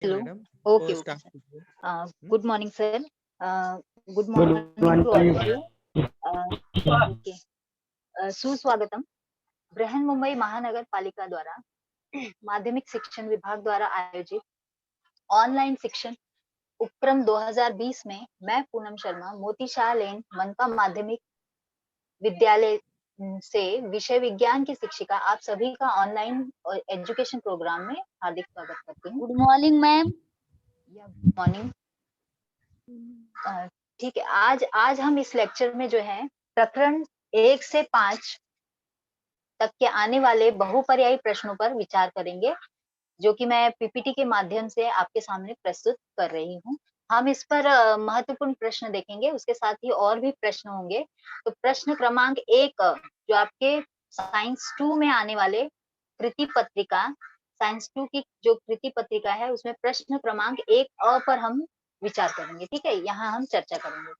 Okay hello. Madam, okay तो okay start sir. कीजिए। Good morning sir. Good good morning to all of morning. You. Okay, सुस्वागतम। बृहन मुंबई महानगर पालिका द्वारा माध्यमिक शिक्षण विभाग द्वारा आयोजित ऑनलाइन शिक्षण उपक्रम 2020 में मैं पूनम शर्मा मोतीशाह लेन मनपा माध्यमिक विद्यालय से विषय विज्ञान की शिक्षिका आप सभी का ऑनलाइन एजुकेशन प्रोग्राम में हार्दिक स्वागत करती हूँ। Good morning ma'am. Good morning. ठीक है, आज हम इस लेक्चर में जो है प्रकरण 1 से 5 तक के आने वाले बहुपर्यायी प्रश्नों पर विचार करेंगे, जो कि मैं पीपीटी के माध्यम से आपके सामने प्रस्तुत कर रही हूँ। हम इस पर महत्वपूर्ण प्रश्न देखेंगे, उसके साथ ही और भी प्रश्न होंगे। तो प्रश्न क्रमांक 1 जो आपके साइंस 2 में आने वाले कृति पत्रिका, साइंस 2 की जो कृति पत्रिका है उसमें प्रश्न क्रमांक 1 अ पर हम विचार करेंगे। ठीक है, यहाँ हम चर्चा करेंगे।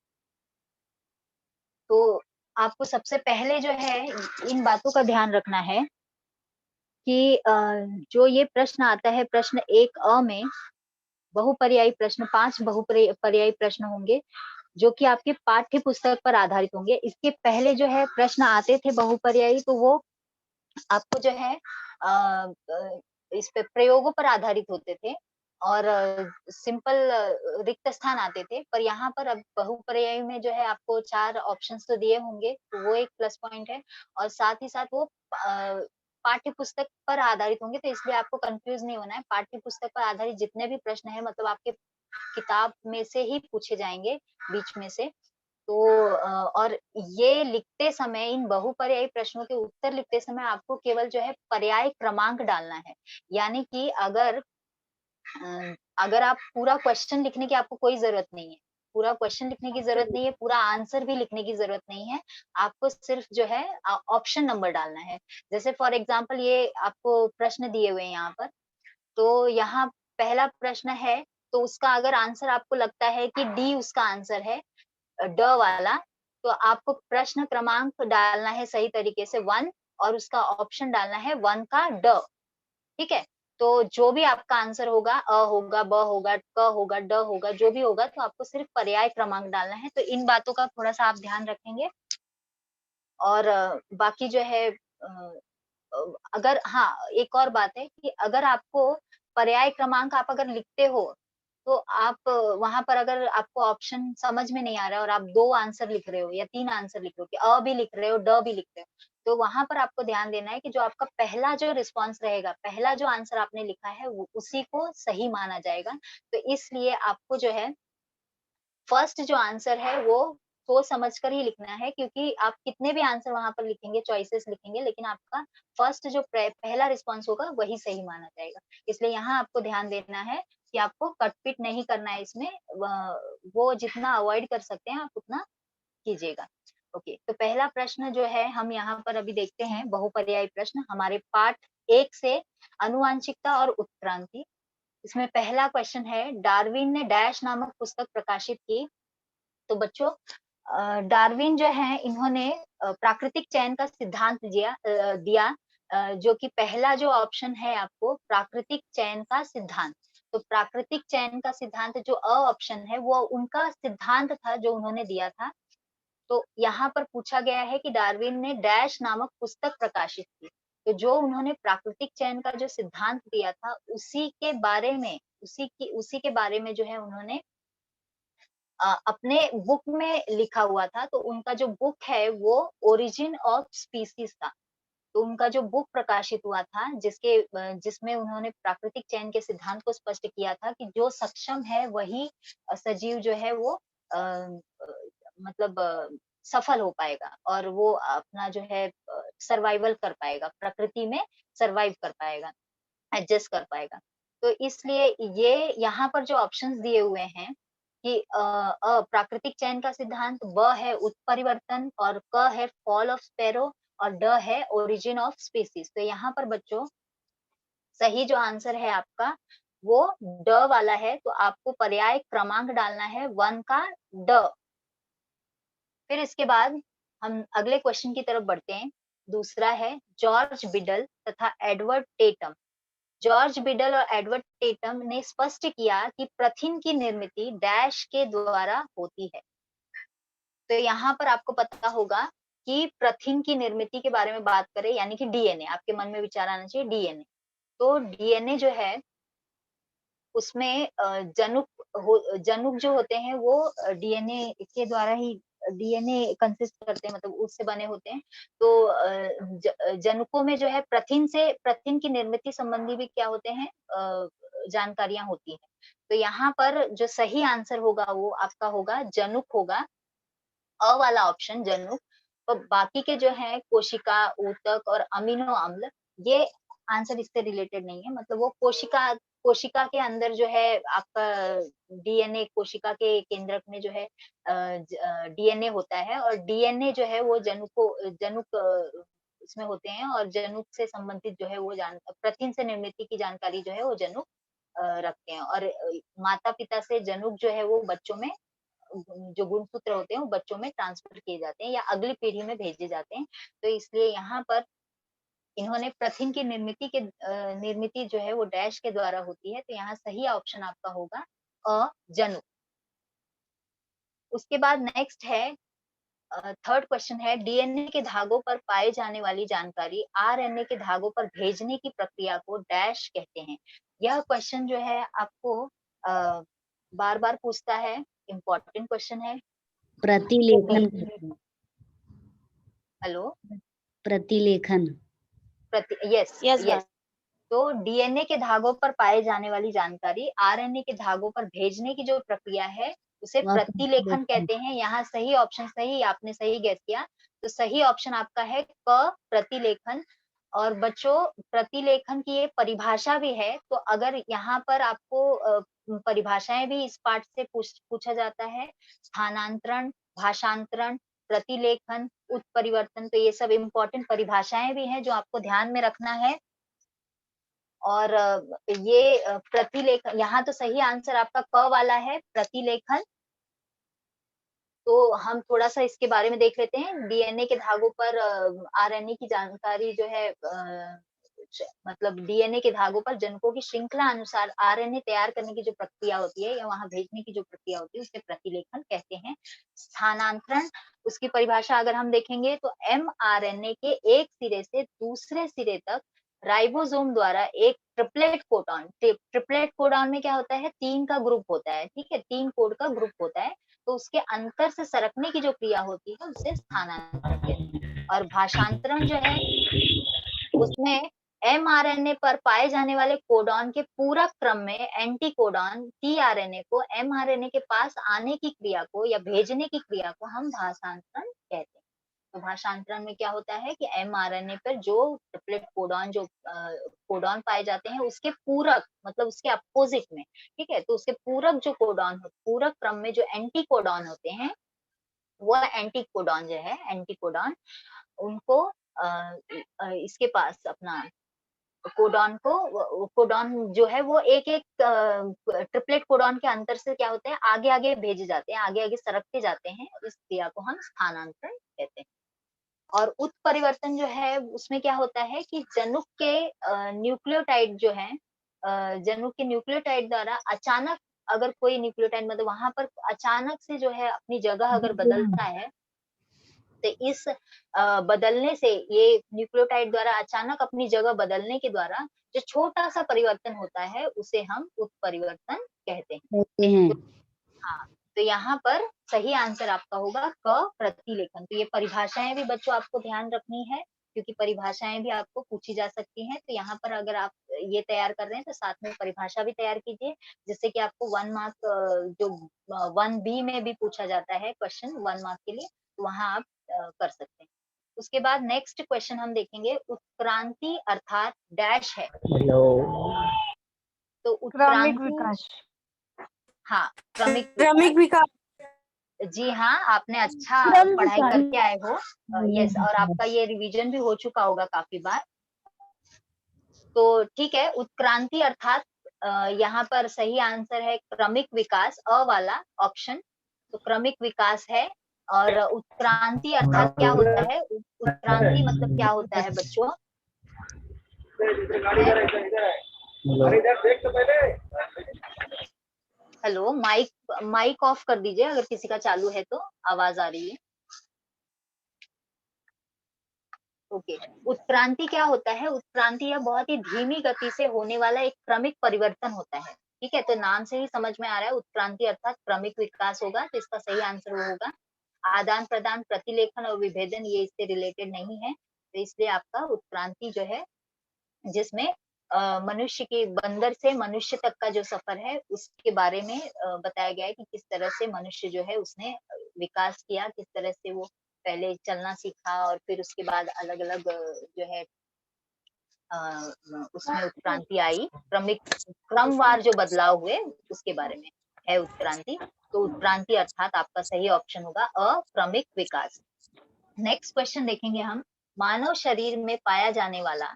तो आपको सबसे पहले जो है इन बातों का ध्यान रखना है कि जो ये प्रश्न आता है प्रश्न 1 अ में बहुपर्यायी प्रश्न, 5 बहुपर्यायी प्रश्न होंगे जो कि आपके पाठ्य पुस्तक पर आधारित होंगे। इसके पहले जो है प्रश्न आते थे बहुपर्यायी, तो वो आपको जो है इस पे प्रयोगों पर आधारित होते थे और सिंपल रिक्त स्थान आते थे। पर यहाँ पर अब बहुपर्यायी में जो है आपको 4 ऑप्शंस तो दिए होंगे, तो वो एक प्लस पॉइंट है और साथ ही साथ वो पाठ्य पुस्तक पर आधारित होंगे, तो इसलिए आपको कंफ्यूज नहीं होना है। पाठ्य पुस्तक पर आधारित जितने भी प्रश्न है मतलब आपके किताब में से ही पूछे जाएंगे बीच में से। तो और ये लिखते समय इन बहुपर्यायी प्रश्नों के उत्तर लिखते समय आपको केवल जो है पर्याय क्रमांक डालना है। यानी कि अगर आप पूरा क्वेश्चन लिखने की आपको कोई जरूरत नहीं है, पूरा क्वेश्चन लिखने की जरूरत नहीं है, पूरा आंसर भी लिखने की जरूरत नहीं है। आपको सिर्फ जो है ऑप्शन नंबर डालना है। जैसे फॉर एग्जांपल ये आपको प्रश्न दिए हुए हैं यहाँ पर, तो यहाँ पहला प्रश्न है, तो उसका अगर आंसर आपको लगता है कि डी उसका आंसर है, ड वाला, तो आपको प्रश्न क्रमांक डालना है सही तरीके से 1 और उसका ऑप्शन डालना है 1 का ड। ठीक है, तो जो भी आपका आंसर होगा, अ होगा, ब होगा, क होगा, ड होगा, जो भी होगा, तो आपको सिर्फ पर्याय क्रमांक डालना है। तो इन बातों का थोड़ा सा आप ध्यान रखेंगे। और बाकी जो है अगर हाँ, एक और बात है कि अगर आपको पर्याय क्रमांक आप अगर लिखते हो, तो आप वहां पर अगर आपको ऑप्शन समझ में नहीं आ रहा है और आप 2 आंसर लिख रहे हो या 3 आंसर लिख रहे हो, कि अ भी लिख रहे हो, ड भी लिख रहे हो, तो वहां पर आपको ध्यान देना है कि जो आपका पहला जो रिस्पॉन्स रहेगा, पहला जो आंसर आपने लिखा है वो उसी को सही माना जाएगा। तो इसलिए आपको जो है फर्स्ट जो आंसर है वो सोच समझ कर ही लिखना है, क्योंकि आप कितने भी आंसर वहां पर लिखेंगे, चॉइसेस लिखेंगे, लेकिन आपका फर्स्ट जो पहला रिस्पॉन्स होगा वही सही माना जाएगा। इसलिए यहाँ आपको ध्यान देना है कि आपको कटपिट नहीं करना है इसमें, वो जितना अवॉइड कर सकते हैं आप उतना कीजिएगा। ओके, तो पहला प्रश्न जो है हम यहाँ पर अभी देखते हैं बहुपर्यायी प्रश्न हमारे पाठ 1 से आनुवांशिकता और उत्क्रांति। इसमें पहला क्वेश्चन है, डार्विन ने डैश नामक पुस्तक प्रकाशित की। तो बच्चों डार्विन जो है इन्होंने प्राकृतिक चयन का सिद्धांत दिया, जो कि पहला जो ऑप्शन है आपको प्राकृतिक चयन का सिद्धांत। तो प्राकृतिक चयन का सिद्धांत जो अ ऑप्शन है वो उनका सिद्धांत था जो उन्होंने दिया था। तो यहाँ पर पूछा गया है कि डार्विन ने डैश नामक पुस्तक प्रकाशित की। तो जो उन्होंने प्राकृतिक चयन का जो सिद्धांत दिया था उसी के बारे में जो है उन्होंने अपने बुक में लिखा हुआ था। तो उनका जो बुक है वो ओरिजिन ऑफ स्पीसीज था। तो उनका जो बुक प्रकाशित हुआ था जिसमें उन्होंने प्राकृतिक चयन के सिद्धांत को स्पष्ट किया था कि जो सक्षम है वही सजीव जो है वो मतलब सफल हो पाएगा और वो अपना जो है सर्वाइवल कर पाएगा, प्रकृति में सर्वाइव कर पाएगा, एडजस्ट कर पाएगा। तो इसलिए ये यहाँ पर जो ऑप्शंस दिए हुए हैं कि प्राकृतिक चयन का सिद्धांत, ब है उत्परिवर्तन और क है फॉल ऑफ स्पैरो और ड है ओरिजिन ऑफ स्पीसीज। तो यहाँ पर बच्चों सही जो आंसर है आपका वो ड वाला है। तो आपको पर्याय क्रमांक डालना है 1 का ड। फिर इसके बाद हम अगले क्वेश्चन की तरफ बढ़ते हैं। दूसरा है, जॉर्ज बिडल तथा एडवर्ड टेटम जॉर्ज बिडल और एडवर्ड टेटम ने स्पष्ट किया कि प्रथिन की निर्मिति डैश के द्वारा होती है। तो यहाँ पर आपको पता होगा कि प्रथिन की निर्मिति के बारे में बात करें, यानी कि डीएनए, आपके मन में विचार आना चाहिए डीएनए। तो डीएनए जो है उसमें जनुक जो होते हैं वो डीएनए के द्वारा ही डीएनए कंसिस्ट करते हैं, मतलब उससे बने होते हैं। तो जनुकों में जो है प्रथिन की निर्मिति संबंधी भी क्या होते हैं, जानकारियां होती हैं। तो यहाँ पर जो सही आंसर होगा वो आपका होगा जनुक होगा, अ वाला ऑप्शन जनुक। तो बाकी के जो है कोशिका, ऊतक और अमीनो अम्ल, ये आंसर इससे रिलेटेड नहीं है। मतलब वो कोशिका के अंदर जो है आपका डीएनए, कोशिका के केंद्रक में जो है डीएनए होता है, और डीएनए जो है वो जनुक उसमें होते हैं, और जनुक से संबंधित जो है वो प्रथिन से निर्मित की जानकारी जो है वो जनुक रखते हैं। और माता पिता से जनुक जो है वो बच्चों में, जो गुणसूत्र होते हैं वो बच्चों में ट्रांसफर किए जाते हैं या अगली पीढ़ी में भेजे जाते हैं। तो इसलिए यहाँ पर इन्होंने प्रथिन की निर्मिति जो है वो डैश के द्वारा होती है। तो यहाँ सही ऑप्शन आपका होगा जनुक। उसके बाद नेक्स्ट है, थर्ड क्वेश्चन है, डीएनए के धागों पर पाए जाने वाली जानकारी आरएनए के धागों पर भेजने की प्रक्रिया को डैश कहते हैं। यह क्वेश्चन जो है आपको बार बार पूछता है, इम्पोर्टेंट क्वेश्चन है। प्रतिलेखन। हेलो, प्रतिलेखन। Yes yes. तो डीएनए के धागों पर पाए जाने वाली जानकारी आरएनए के धागों पर भेजने की जो प्रक्रिया है उसे प्रतिलेखन कहते हैं। यहाँ सही ऑप्शन, सही, आपने सही गेस किया। तो सही ऑप्शन आपका है क, प्रतिलेखन। और बच्चों, प्रतिलेखन की ये परिभाषा भी है। तो अगर यहाँ पर आपको परिभाषाएं भी इस पार्ट से पूछा जाता है, स्थानांतरण, भाषांतरण, प्रतिलेखन, उत्परिवर्तन, तो ये सब इम्पोर्टेंट परिभाषाएं भी हैं जो आपको ध्यान में रखना है। और ये प्रतिलेखन, यहाँ तो सही आंसर आपका क वाला है, प्रतिलेखन। तो हम थोड़ा सा इसके बारे में देख लेते हैं। डीएनए के धागों पर आरएनए की जानकारी जो है, मतलब डीएनए के धागों पर जनकों की श्रृंखला अनुसार आरएनए तैयार करने की जो प्रक्रिया होती है या वहां भेजने की जो प्रक्रिया होती है उसे प्रतिलेखन कहते हैं। स्थानांतरण, उसकी परिभाषा अगर हम देखेंगे तो एमआरएनए के एक सिरे से दूसरे सिरे तक राइबोसोम द्वारा एक ट्रिपलेट कोडॉन में क्या होता है, 3 का ग्रुप होता है, ठीक है, 3 कोड का ग्रुप होता है। तो उसके अंतर से सरकने की जो क्रिया होती है उसे स्थानांतरण कहते हैं। और भाषांतरण जो है उसमें एमआरएनए पर पाए जाने वाले कोडॉन के पूरक क्रम में एंटी कोडॉन टीआरएनए को एमआरएनए के पास आने की क्रिया को या भेजने की क्रिया को हम भाषांतरण कहते हैं। तो भाषांतरण में क्या होता है कि एमआरएनए पर जो ट्रिपलेट कोडॉन, जो कोडॉन पाए जाते हैं उसके पूरक, मतलब उसके अपोजिट में, ठीक है, तो उसके पूरक जो कोडॉन, पूरक क्रम में जो एंटी कोडॉन होते हैं, वह एंटी कोडॉन जो है, एंटी कोडॉन, उनको इसके पास अपना कोडॉन जो है वो एक एक ट्रिपलेट कोडॉन के अंतर से क्या होते हैं, आगे आगे भेजे जाते हैं, आगे आगे सरकते जाते हैं। इस क्रिया को हम स्थानांतरण कहते हैं। और उत्परिवर्तन जो है उसमें क्या होता है कि जनुक के न्यूक्लियोटाइड जो है, जनुक के न्यूक्लियोटाइड द्वारा अचानक, अगर कोई न्यूक्लियोटाइड मतलब वहां पर अचानक से जो है अपनी जगह अगर बदलता है, तो इस बदलने से, ये न्यूक्लियोटाइड द्वारा अचानक अपनी जगह बदलने के द्वारा जो छोटा सा परिवर्तन होता है उसे हम उत्परिवर्तन कहते हैं। तो, हाँ, तो यहाँ पर सही आंसर आपका होगा क, प्रतिलेखन। तो ये परिभाषाएं भी बच्चों आपको ध्यान रखनी है, क्योंकि परिभाषाएं भी आपको पूछी जा सकती हैं। तो यहाँ पर अगर आप ये तैयार कर रहे हैं तो साथ में परिभाषा भी तैयार कीजिए, जिससे कि आपको 1 मार्क, जो 1B में भी पूछा जाता है क्वेश्चन 1 मार्क के लिए, तो वहां आप कर सकते हैं। उसके बाद नेक्स्ट क्वेश्चन हम देखेंगे, उत्क्रांति अर्थात डैश है। तो उत्क्रांति, हाँ, क्रमिक विकास। जी हाँ, आपने अच्छा पढ़ाई करके आए हो, यस, और आपका ये रिवीजन भी हो चुका होगा काफी बार। तो ठीक है, उत्क्रांति अर्थात यहाँ पर सही आंसर है क्रमिक विकास, अ वाला ऑप्शन। तो क्रमिक विकास है। और उत्क्रांति अर्थात क्या होता है, उत्क्रांति मतलब क्या होता है बच्चों? हेलो, माइक ऑफ कर दीजिए अगर किसी का चालू है तो, आवाज आ रही है। ओके। उत्क्रांति क्या होता है? उत्क्रांति यह बहुत ही धीमी गति से होने वाला एक क्रमिक परिवर्तन होता है। ठीक है, तो नाम से ही समझ में आ रहा है उत्क्रांति अर्थात क्रमिक विकास होगा, तो इसका सही आंसर वो होगा। आदान प्रदान, प्रतिलेखन और विभेदन ये इससे रिलेटेड नहीं है, तो इसलिए आपका उत्क्रांति जो है, जिसमें मनुष्य के बंदर से मनुष्य तक का जो सफर है उसके बारे में बताया गया है कि किस तरह से मनुष्य जो है उसने विकास किया, किस तरह से वो पहले चलना सीखा और फिर उसके बाद अलग अलग जो है उसमें उत्क्रांति आई, क्रमवार जो बदलाव हुए उसके बारे में है उत्क्रांति। तो उत्क्रांति अर्थात आपका सही ऑप्शन होगा अक्रमिक विकास। नेक्स्ट क्वेश्चन देखेंगे हम। मानव शरीर में पाया जाने वाला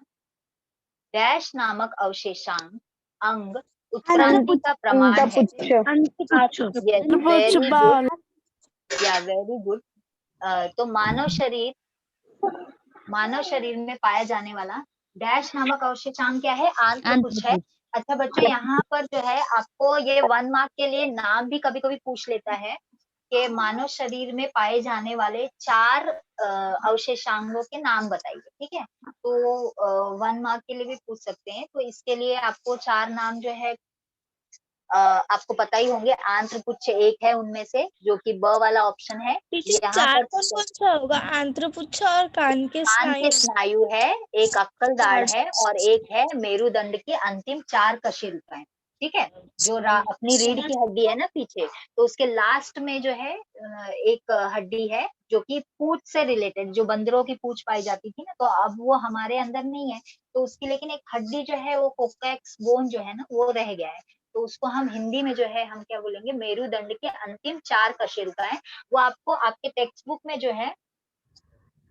डैश नामक अवशेषांग अंग उत्क्रांति का प्रमाण है। यस, वेरी गुड, या वेरी गुड। तो मानव शरीर में पाया जाने वाला डैश नामक अवशेषांग क्या है? आंत्रपुच्छ है। अच्छा बच्चों, यहाँ पर जो है आपको ये 1 मार्क के लिए नाम भी कभी कभी पूछ लेता है कि मानव शरीर में पाए जाने वाले 4 अवशेषांगों के नाम बताइए। ठीक है, तो 1 मार्क के लिए भी पूछ सकते हैं। तो इसके लिए आपको 4 नाम जो है आपको पता ही होंगे। आंत्रपुच्छ एक है उनमें से, जो कि ब वाला ऑप्शन है। यहाँ चार पर कौन कौन सा होगा? आंत्रपुच्छ और कान के कान के स्नायु। स्नायु है, एक अक्कल दाढ़ है और एक है मेरुदंड की अंतिम 4 कशेरुकाएं। ठीक है, जो अपनी रीढ़ की हड्डी है ना पीछे, तो उसके लास्ट में जो है एक हड्डी है जो कि पूंछ से रिलेटेड, जो बंदरों की पूंछ पाई जाती थी ना, तो अब वो हमारे अंदर नहीं है, तो उसकी लेकिन एक हड्डी जो है वो कोकैक्स बोन जो है ना वो रह गया है। तो उसको हम हिंदी में जो है हम क्या बोलेंगे? मेरुदंड के अंतिम 4 कशेरुकाएं। वो आपको आपके टेक्स्ट बुक में जो है,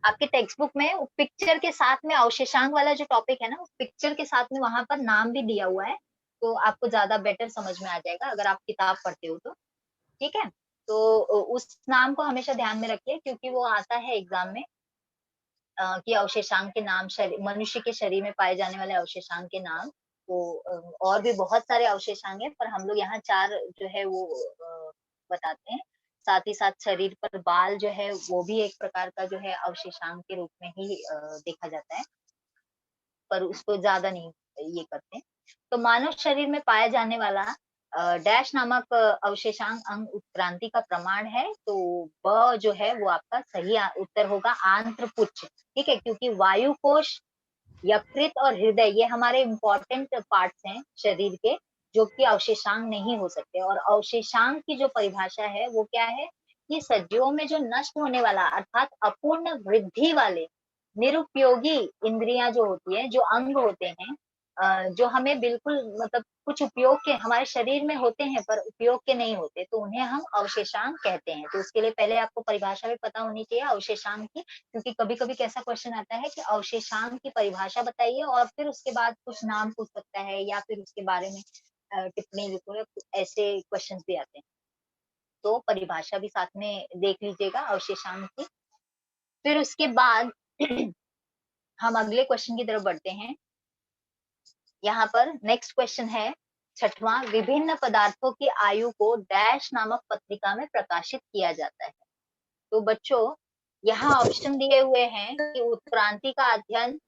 आपके टेक्स्ट बुक में पिक्चर के साथ में अवशेषांक वाला जो टॉपिक है ना, उस पिक्चर के साथ में वहां पर नाम भी दिया हुआ है, तो आपको ज्यादा बेटर समझ में आ जाएगा अगर आप किताब पढ़ते हो तो। ठीक है, तो उस नाम को हमेशा ध्यान में रखिए क्योंकि वो आता है एग्जाम में कि अवशेषांक के नाम, मनुष्य के शरीर में पाए जाने वाले अवशेषांक के नाम। तो और भी बहुत सारे अवशेषांक है, पर हम लोग यहाँ 4 जो है वो बताते हैं। साथ ही साथ शरीर पर बाल जो है वो भी एक प्रकार का जो है अवशेषांक के रूप में ही देखा जाता है, पर उसको ज्यादा नहीं ये करते। तो मानव शरीर में पाया जाने वाला डैश नामक अवशेषांक अंग उत्क्रांति का प्रमाण है, तो ब जो है वो आपका सही उत्तर होगा आंत्रपुच्छ। ठीक है, क्योंकि वायु कोश, यकृत और हृदय ये हमारे इंपॉर्टेंट पार्ट्स हैं शरीर के, जो कि अवशेषांक नहीं हो सकते। और अवशेषांक की जो परिभाषा है वो क्या है? कि सजीवों में जो नष्ट होने वाला अर्थात अपूर्ण वृद्धि वाले निरुपयोगी इंद्रियां जो होती है, जो अंग होते हैं, जो हमें बिल्कुल मतलब कुछ उपयोग के हमारे शरीर में होते हैं पर उपयोग के नहीं होते, तो उन्हें हम अवशेषांक कहते हैं। तो उसके लिए पहले आपको परिभाषा भी पता होनी चाहिए अवशेषांक की, क्योंकि कभी कभी कैसा क्वेश्चन आता है कि अवशेषांक की परिभाषा बताइए और फिर उसके बाद कुछ नाम पूछ सकता है या फिर उसके बारे में टिप्पणी लिखो, ऐसे क्वेश्चन भी आते हैं। तो परिभाषा भी साथ में देख लीजिएगा अवशेषांक की। फिर उसके बाद हम अगले क्वेश्चन की तरफ बढ़ते हैं। यहाँ पर नेक्स्ट क्वेश्चन है 6वां, विभिन्न पदार्थों की आयु को डैश नामक पत्रिका में प्रकाशित किया जाता है। तो बच्चों यहाँ ऑप्शन दिए हुए हैं कि उत्क्रांति का अध्ययन,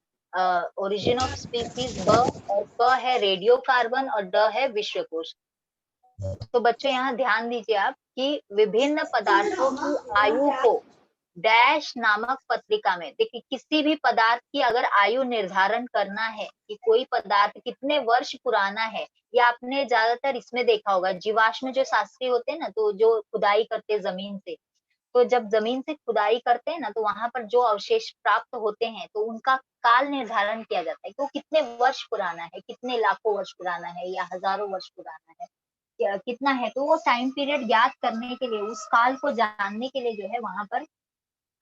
ओरिजिन ऑफ स्पीसीज ब, और क है रेडियो कार्बन और ड है विश्वकोश। तो बच्चों यहाँ ध्यान दीजिए आप कि विभिन्न पदार्थों की आयु को डैश नामक पत्रिका में, देखिए किसी भी पदार्थ की अगर आयु निर्धारण करना है कि कोई पदार्थ कितने वर्ष पुराना है, या आपने ज्यादातर इसमें देखा होगा जीवाश्म जो शास्त्री होते हैं ना, तो जो खुदाई करते हैं जमीन से, तो जब जमीन से खुदाई करते हैं ना तो वहां पर जो अवशेष प्राप्त होते हैं तो उनका काल निर्धारण किया जाता है कि वो कितने वर्ष पुराना है, कितने लाखों वर्ष पुराना है या हजारों वर्ष पुराना है, कितना है। तो वो टाइम पीरियड ज्ञात करने के लिए, उस काल को जानने के लिए जो है वहां पर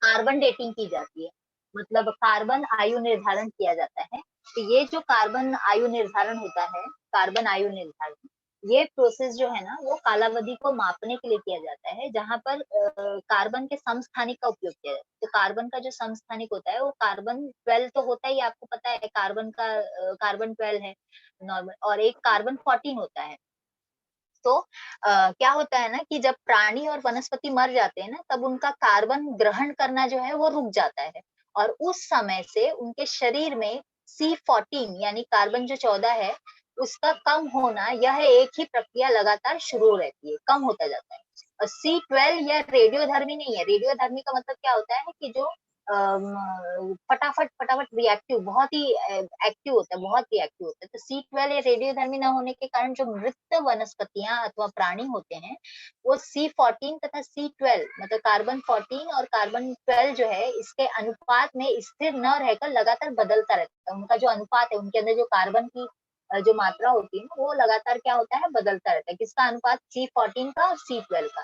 कार्बन डेटिंग की जाती है, मतलब कार्बन आयु निर्धारण किया जाता है। तो ये जो कार्बन आयु निर्धारण होता है, कार्बन आयु निर्धारण, ये प्रोसेस जो है ना वो कालावधि को मापने के लिए किया जाता है, जहाँ पर कार्बन के समस्थानिक का उपयोग किया जाता है। तो कार्बन का जो समस्थानिक होता है वो कार्बन 12 तो होता ही, आपको पता है कार्बन का कार्बन 12 है नॉर्मल, और एक कार्बन 14 होता है। तो क्या होता है ना कि जब प्राणी और वनस्पति मर जाते हैं ना, तब उनका कार्बन ग्रहण करना जो है वो रुक जाता है, और उस समय से उनके शरीर में C14 यानी कार्बन जो 14 है उसका कम होना, यह एक ही प्रक्रिया लगातार शुरू रहती है, कम होता जाता है। और C12 यह रेडियोधर्मी नहीं है। रेडियोधर्मी का मतलब क्या होता है कि जो फटाफट फटाफट रिएक्टिव, बहुत ही एक्टिव होता है, बहुत रिएक्टिव होता है। तो C12 या रेडियोधर्मी न होने के कारण जो मृत वनस्पतियां अथवा प्राणी होते हैं वो C14 तथा C12 मतलब कार्बन 14 और कार्बन 12 जो है इसके अनुपात में स्थिर न रहकर लगातार बदलता रहता है। उनका जो अनुपात है, उनके अंदर जो कार्बन की जो मात्रा होती है ना वो लगातार क्या होता है, बदलता रहता है। किसका अनुपात? C14 का और C12 का।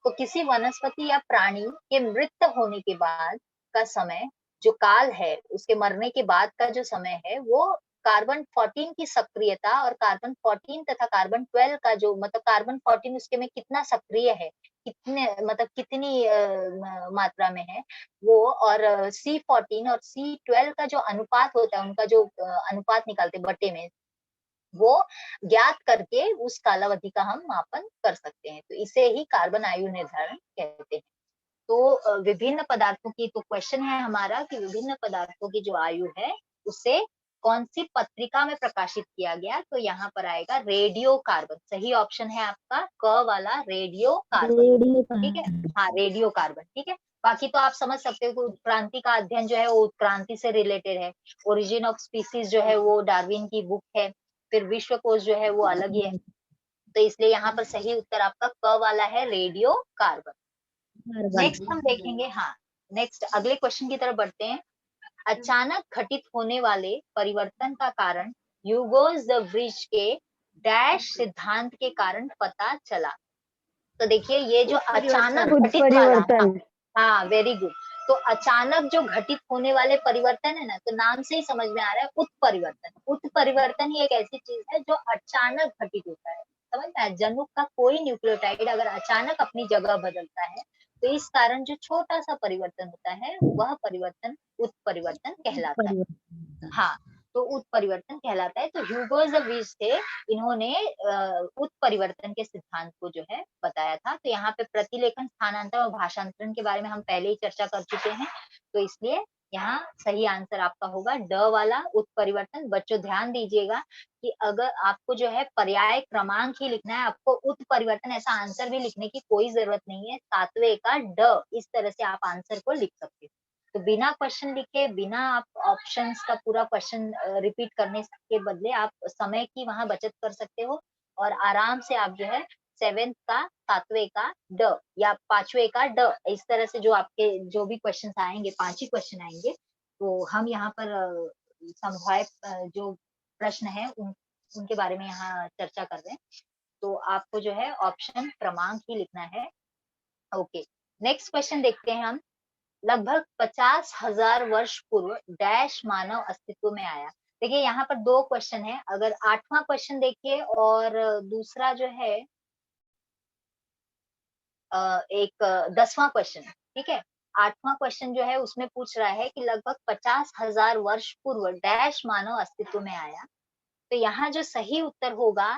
तो किसी वनस्पति या प्राणी के मृत होने के बाद का समय, जो काल है, उसके मरने के बाद का जो समय है वो कार्बन 14 की सक्रियता और कार्बन 14 तथा कार्बन 12 का जो मतलब कार्बन 14 उसके में कितना सक्रिय है, कितने मतलब कितनी मात्रा में है वो, और C14 और C12 का जो अनुपात होता है, उनका जो अनुपात निकालते बटे में, वो ज्ञात करके उस कालावधि का हम मापन कर सकते हैं। तो इसे ही कार्बन आयु निर्धारण कहते हैं। तो विभिन्न पदार्थों की, तो क्वेश्चन है हमारा कि विभिन्न पदार्थों की जो आयु है उसे कौन सी पत्रिका में प्रकाशित किया गया? तो यहाँ पर आएगा रेडियो कार्बन। सही ऑप्शन है आपका क वाला, रेडियो कार्बन। रेडियो ठीक है, कार्बन। हाँ रेडियो कार्बन। ठीक है, बाकी तो आप समझ सकते हो कि उत्क्रांति का अध्ययन जो है वो उत्क्रांति से रिलेटेड है। ओरिजिन ऑफ स्पीसीज जो है वो डार्विन की बुक है। फिर विश्वकोश जो है वो अलग ही है। तो इसलिए यहाँ पर सही उत्तर आपका क वाला है, रेडियो कार्बन। नेक्स्ट हम देखेंगे, हाँ नेक्स्ट अगले क्वेश्चन की तरफ बढ़ते हैं। अचानक घटित होने वाले परिवर्तन का कारण ह्यूगोस द ब्रिज के डैश सिद्धांत के कारण पता चला। तो देखिए ये जो अचानक घटित वाला, हाँ वेरी गुड। तो अचानक जो घटित होने वाले परिवर्तन है ना, तो नाम से ही समझ में आ रहा है उत्परिवर्तन। उत्परिवर्तन ही एक ऐसी चीज है जो अचानक घटित होता है। समझ में आया? जनुक का कोई न्यूक्लियोटाइड अगर अचानक अपनी जगह बदलता है तो इस कारण जो छोटा सा परिवर्तन होता है वह परिवर्तन उत्परिवर्तन कहलाता है। हाँ, तो उत्परिवर्तन कहलाता है। तो ह्यूगोस द विज थे, इन्होंने उत्परिवर्तन के सिद्धांत को जो है बताया था। तो यहाँ पे प्रतिलेखन, स्थानांतरण और भाषांतरण के बारे में हम पहले ही चर्चा कर चुके हैं, तो इसलिए यहाँ सही आंसर आपका होगा ड वाला, उत्परिवर्तन। बच्चों ध्यान दीजिएगा कि अगर आपको जो है पर्याय क्रमांक ही लिखना है, आपको उत्परिवर्तन ऐसा आंसर भी लिखने की कोई जरूरत नहीं है। 7वें का ड, इस तरह से आप आंसर को लिख सकते हो। तो बिना क्वेश्चन लिखे, बिना आप ऑप्शंस का पूरा क्वेश्चन रिपीट करने के बदले आप समय की वहां बचत कर सकते हो, और आराम से आप जो है 7th का, 7वें का ड या 5वें का ड, इस तरह से जो आपके जो भी क्वेश्चन आएंगे, 5 ही क्वेश्चन आएंगे, तो हम यहाँ पर संभाव्य जो प्रश्न है उनके बारे में यहाँ चर्चा कर रहे हैं। तो आपको जो है ऑप्शन क्रमांक ही लिखना है। ओके, नेक्स्ट क्वेश्चन देखते हैं हम। लगभग 50,000 वर्ष पूर्व डैश मानव अस्तित्व में आया। देखिए यहाँ पर 2 क्वेश्चन है। अगर 8वां क्वेश्चन देखिए और दूसरा जो है एक 10वां क्वेश्चन, ठीक है। 8वां क्वेश्चन जो है उसमें पूछ रहा है कि लगभग 50,000 वर्ष पूर्व डैश मानव अस्तित्व में आया। तो यहाँ जो सही उत्तर होगा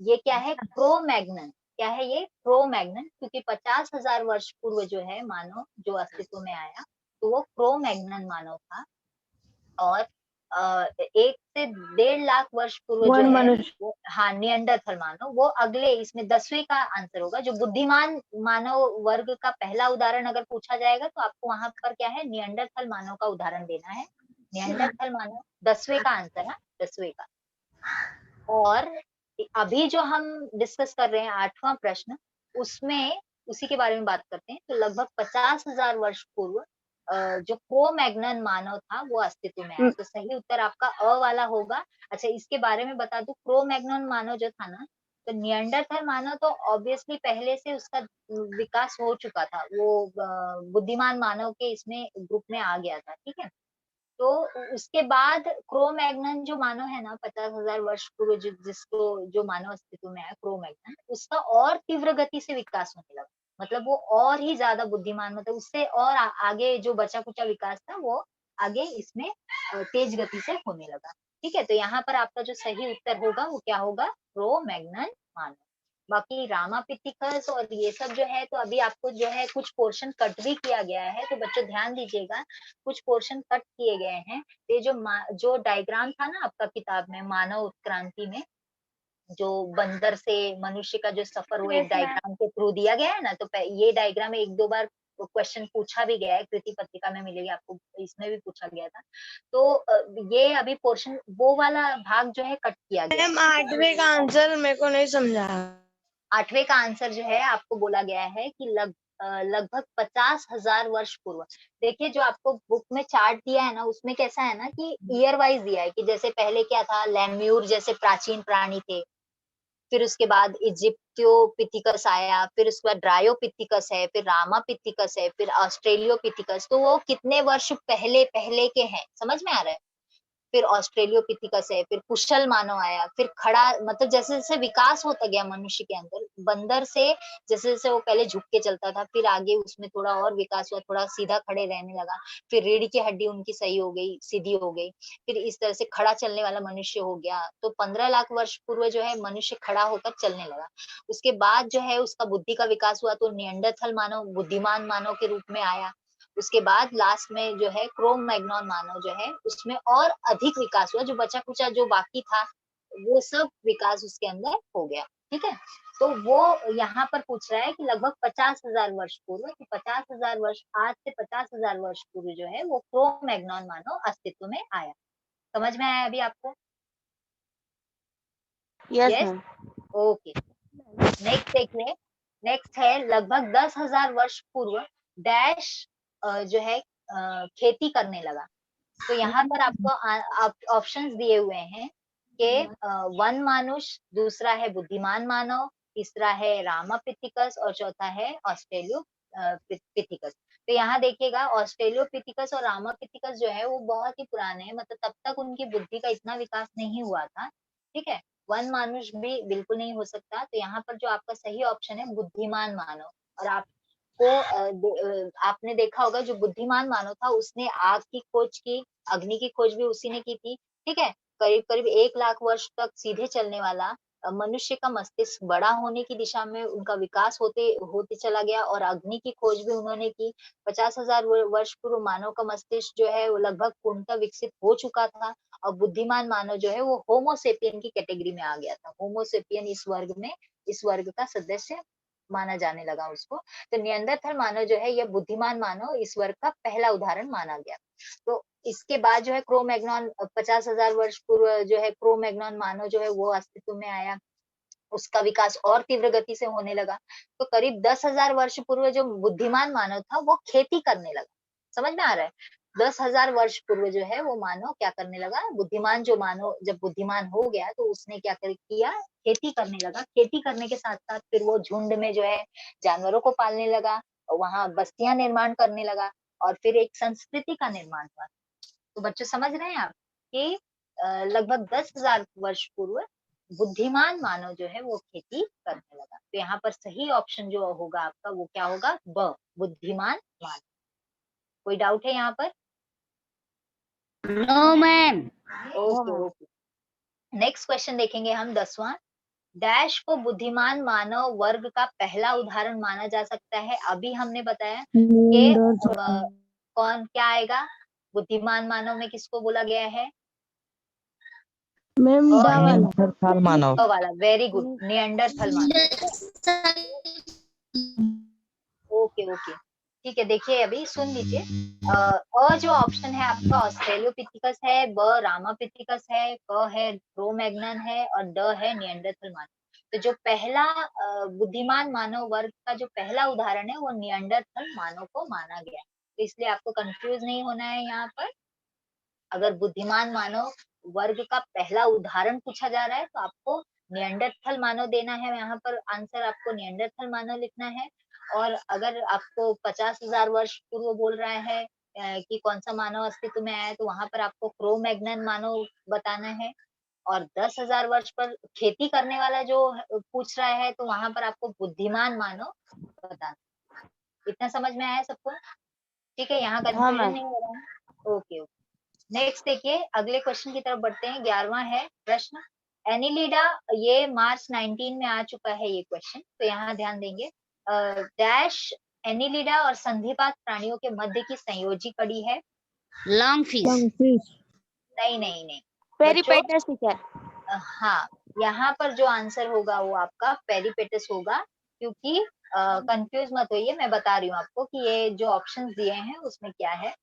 ये क्या है? क्रो-मैग्नन। क्या है ये? क्रो-मैग्नन, क्योंकि 50,000 वर्ष पूर्व जो है मानव जो अस्तित्व में आया तो वो क्रो-मैग्नन मानव था। और 1 से 1.5 लाख वर्ष पूर्व जो है वो, हाँ नियंडरथल मानव, वो अगले, इसमें 10वें का आंसर होगा। जो बुद्धिमान मानव वर्ग का पहला उदाहरण अगर पूछा जाएगा तो आपको वहां पर क्या है, नियंडरथल मानव का उदाहरण देना है। नियंडरथल मानव 10वें का आंसर है, 10वें का। और अभी जो हम डिस्कस कर रहे हैं 8वां प्रश्न, उसमें उसी के बारे में बात करते हैं। तो लगभग 50,000 वर्ष पूर्व जो क्रो-मैग्नन मानव था वो अस्तित्व में आया। तो सही उत्तर आपका अ वाला होगा। अच्छा, इसके बारे में बता दूं, क्रो-मैग्नन मानव जो था ना, तो नियंडरथल मानव तो ऑब्वियसली पहले से उसका विकास हो चुका था, वो बुद्धिमान मानव के इसमें ग्रुप में आ गया था, ठीक है। तो उसके बाद क्रो-मैग्नन जो मानव है ना 50,000 वर्ष पूर्व जिसको जो मानव अस्तित्व में आया क्रो-मैग्नन, उसका और तीव्र गति से विकास होने लगा। मतलब वो और ही ज़्यादा बुद्धिमान, मतलब उससे और आगे जो बचा-खुचा विकास था वो आगे इसमें तेज गति से होने लगा। ठीक है? तो यहाँ पर आपका जो सही उत्तर होगा वो क्या होगा? क्रो-मैग्नन मानव। बाकी रामापिथिकस और ये सब जो है, तो अभी आपको जो है कुछ पोर्शन कट भी किया गया है, तो बच्चों ध्यान दीजिएगा, कुछ पोर्शन कट किए गए हैं। ये जो डायग्राम था ना आपका किताब में मानव उत्क्रांति में, जो बंदर से मनुष्य का जो सफर वो एक यस मैम। डायग्राम के थ्रू दिया गया है ना, तो ये डायग्राम 1-2 बार क्वेश्चन पूछा भी गया है, कृति पत्रिका में मिलेगी आपको, इसमें भी पूछा गया था। तो ये अभी पोर्शन वो वाला भाग जो है कट किया गया है। मैम 8वें का आंसर मेरे को नहीं समझा। 8वें का आंसर जो है आपको बोला गया है कि लगभग 50,000 वर्ष पूर्व। देखिए जो आपको बुक में चार्ट दिया है ना, उसमें कैसा है ना कि ईयर वाइज दिया है कि जैसे पहले क्या था, लेम्यूर जैसे प्राचीन प्राणी थे, फिर उसके बाद इजिप्टियोपिथिकस आया, फिर उसके बाद ड्रायोपिथिकस है, फिर रामापिथिकस है, फिर ऑस्ट्रेलियोपिथिकस। तो वो कितने वर्ष पहले पहले के हैं, समझ में आ रहा है? फिर ऑस्ट्रेलियोपिथिकस है, फिर कुशल मानव आया, फिर खड़ा, मतलब जैसे-जैसे विकास होता गया मनुष्य के अंदर, बंदर से जैसे-जैसे वो पहले झुक के चलता था, फिर आगे उसमें थोड़ा और विकास हुआ, थोड़ा सीधा खड़े रहने लगा, फिर रीढ़ की हड्डी उनकी सही हो गई, सीधी हो गई, फिर इस तरह से खड़ा चलने वाला मनुष्य हो गया। तो 15 लाख वर्ष पूर्व जो है मनुष्य खड़ा होकर चलने लगा। उसके बाद जो है उसका बुद्धि का विकास हुआ, तो निएंडरथल मानव बुद्धिमान मानव के रूप में आया। उसके बाद लास्ट में जो है क्रो-मैग्नन मानव जो है उसमें और अधिक विकास हुआ, जो बचा-खुचा जो बाकी था वो सब विकास उसके अंदर हो गया। ठीक है? तो वो यहाँ पर पूछ रहा है कि लगभग 50,000 वर्ष पूर्व, तो 50,000 वर्ष, आज से 50,000 वर्ष पूर्व जो है वो क्रो-मैग्नन मानव अस्तित्व में आया। समझ में आया अभी आपको? Yes yes? Ma'am. Okay. Next देखिए, नेक्स्ट है लगभग 10,000 वर्ष पूर्व डैश जो है खेती करने लगा। तो यहाँ पर आपको ऑप्शंस दिए हुए हैं कि वन मानुष, दूसरा है बुद्धिमान मानव, तीसरा है रामापिथिकस और चौथा है ऑस्ट्रेलियो पिथिकस। तो यहाँ देखिएगा ऑस्ट्रेलियोपिथिकस और रामापिथिकस जो है वो बहुत ही पुराने हैं, मतलब तब तक उनकी बुद्धि का इतना विकास नहीं हुआ था। ठीक है? वन मानुष भी बिल्कुल नहीं हो सकता, तो यहाँ पर जो आपका सही ऑप्शन है बुद्धिमान मानव। और आपको आपने देखा होगा जो बुद्धिमान मानव था उसने आग की खोज की, अग्नि की खोज भी उसी ने की थी। ठीक है? करीब करीब 1 लाख वर्ष तक सीधे चलने वाला मनुष्य का मस्तिष्क बड़ा होने की दिशा में उनका विकास होते होते चला गया, और अग्नि की खोज भी उन्होंने की। 50,000 वर्ष पूर्व मानव का मस्तिष्क जो है वो लगभग पूर्णतः विकसित हो चुका था, और बुद्धिमान मानव जो है वो होमोसेपियन की कैटेगरी में आ गया था। होमोसेपियन इस वर्ग का सदस्य माना जाने लगा उसको। तो निएंडरथल मानव जो है यह बुद्धिमान मानव इस वर्ग का पहला उदाहरण माना गया। तो इसके बाद जो है क्रो-मैग्नन 50,000 वर्ष पूर्व जो है क्रो-मैग्नन मानव जो है वो अस्तित्व में आया। उसका विकास और तीव्र गति से होने लगा। तो करीब 10,000 वर्ष पूर्व जो बुद्धिमान मानव था वो खेती करने लगा। समझ में आ रहा है? 10,000 वर्ष पूर्व जो है वो मानव क्या करने लगा? बुद्धिमान जो मानव जब बुद्धिमान हो गया तो उसने किया? खेती करने लगा। खेती करने के साथ-साथ फिर वो झुंड में जो है जानवरों को पालने लगा, वहाँ बस्तियाँ निर्माण करने लगा, और फिर एक संस्कृति का निर्माण हुआ। तो बच्चों समझ रहे हैं आप कि लगभग 10,000 वर्ष पूर्व बुद्धिमान मानव जो है वो खेती करने लगा। तो यहाँ पर सही ऑप्शन जो होगा आपका वो क्या होगा? ब, बुद्धिमान मानव। कोई डाउट है यहाँ पर? No ma'am. Okay okay. Next question देखेंगे हम 10वां। डैश को बुद्धिमान मानव वर्ग का पहला उदाहरण माना जा सकता है। अभी हमने बताया कि कौन क्या आएगा? बुद्धिमान मानव में किसको बोला गया है? मैम ब है, निएंडरथल मानव। ब वाला, वेरी गुड, निएंडरथल मानव। ओके ओके, ठीक है। देखिए अभी सुन लीजिए, जो ऑप्शन है आपका ऑस्ट्रेलियोपिथिकस है, ब रामापिथिकस है, क है क्रो-मैग्नन है, और ड है निएंडरथल मानव। तो जो पहला बुद्धिमान मानव वर्ग का जो पहला उदाहरण है वो निएंडरथल मानव को माना गया है। तो इसलिए आपको कंफ्यूज नहीं होना है यहाँ पर। अगर बुद्धिमान मानव वर्ग का पहला उदाहरण पूछा जा रहा है तो आपको निएंडरथल मानव देना है, यहाँ पर आंसर आपको निएंडरथल मानव लिखना है। और अगर आपको 50,000 वर्ष पूर्व बोल रहा है कि कौन सा मानव अस्तित्व में आया है, तो वहां पर आपको क्रो-मैग्नन मानव बताना है। और 10,000 वर्ष पर खेती करने वाला जो पूछ रहा है, तो वहां पर आपको बुद्धिमान मानव बताना। इतना समझ में आया सबको? ठीक है, यहाँ हाँ कंफ्यूजन मैम। नहीं हो रहा है? Okay okay. नेक्स्ट देखिए, अगले क्वेश्चन की तरफ बढ़ते हैं। 11वां है प्रश्न, एनिलिडा, ये मार्च 19 में आ चुका है ये क्वेश्चन, तो यहाँ ध्यान देंगे। डैश एनिलिडा और संधिपात प्राणियों के मध्य की संयोजी कड़ी है। Long fish. नहीं नहीं नहीं बच्चों, पेरिपेटस टीचर। हाँ, यहाँ पर जो आंसर होगा वो आपका पेरिपेटस होगा, क्योंकि कंफ्यूज मत होइए, मैं बता रही हूँ आपको कि ये जो ऑप्शंस दिए हैं उसमें क्या है।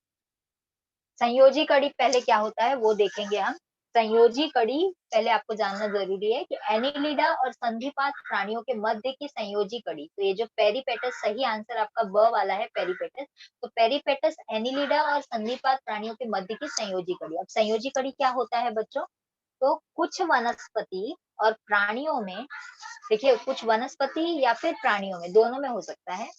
संयोजी कड़ी पहले क्या होता है वो देखेंगे हम। संयोजी कड़ी पहले आपको जानना जरूरी है कि एनिलिडा और संधिपात प्राणियों के मध्य की संयोजी कड़ी, तो ये जो पेरिपेटस, सही आंसर आपका ब वाला है, पेरिपेटस। तो पेरिपेटस एनिलिडा और संधिपात प्राणियों के मध्य की संयोजी कड़ी। अब संयोजी कड़ी क्या होता है बच्चों? तो कुछ वनस्पति और प्राणियों में, देखिए कुछ वनस्पति या फिर प्राणियों में, दोनों में हो सकता है।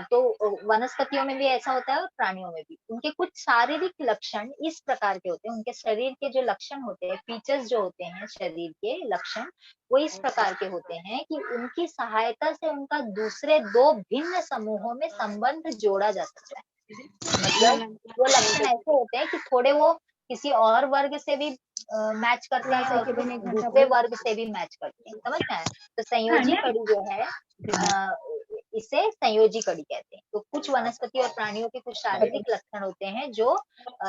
तो वनस्पतियों में भी ऐसा होता है और प्राणियों में भी। उनके कुछ शारीरिक लक्षण इस प्रकार के होते हैं, उनके शरीर के जो लक्षण होते हैं, फीचर्स जो होते हैं शरीर के लक्षण, वो इस प्रकार के होते हैं कि उनकी सहायता से उनका दूसरे दो भिन्न समूहों में संबंध जोड़ा जा सकता है। मतलब वो लक्षण ऐसे होते हैं कि थोड़े वो किसी और वर्ग से भी मैच करते हैं और कुछ दूसरे वर्ग से भी मैच करते हैं, समझ में आया? तो संयोजी कड़ी जो है, इसे संयोजी कड़ी कहते हैं। तो कुछ वनस्पति और प्राणियों के कुछ शारीरिक लक्षण होते हैं जो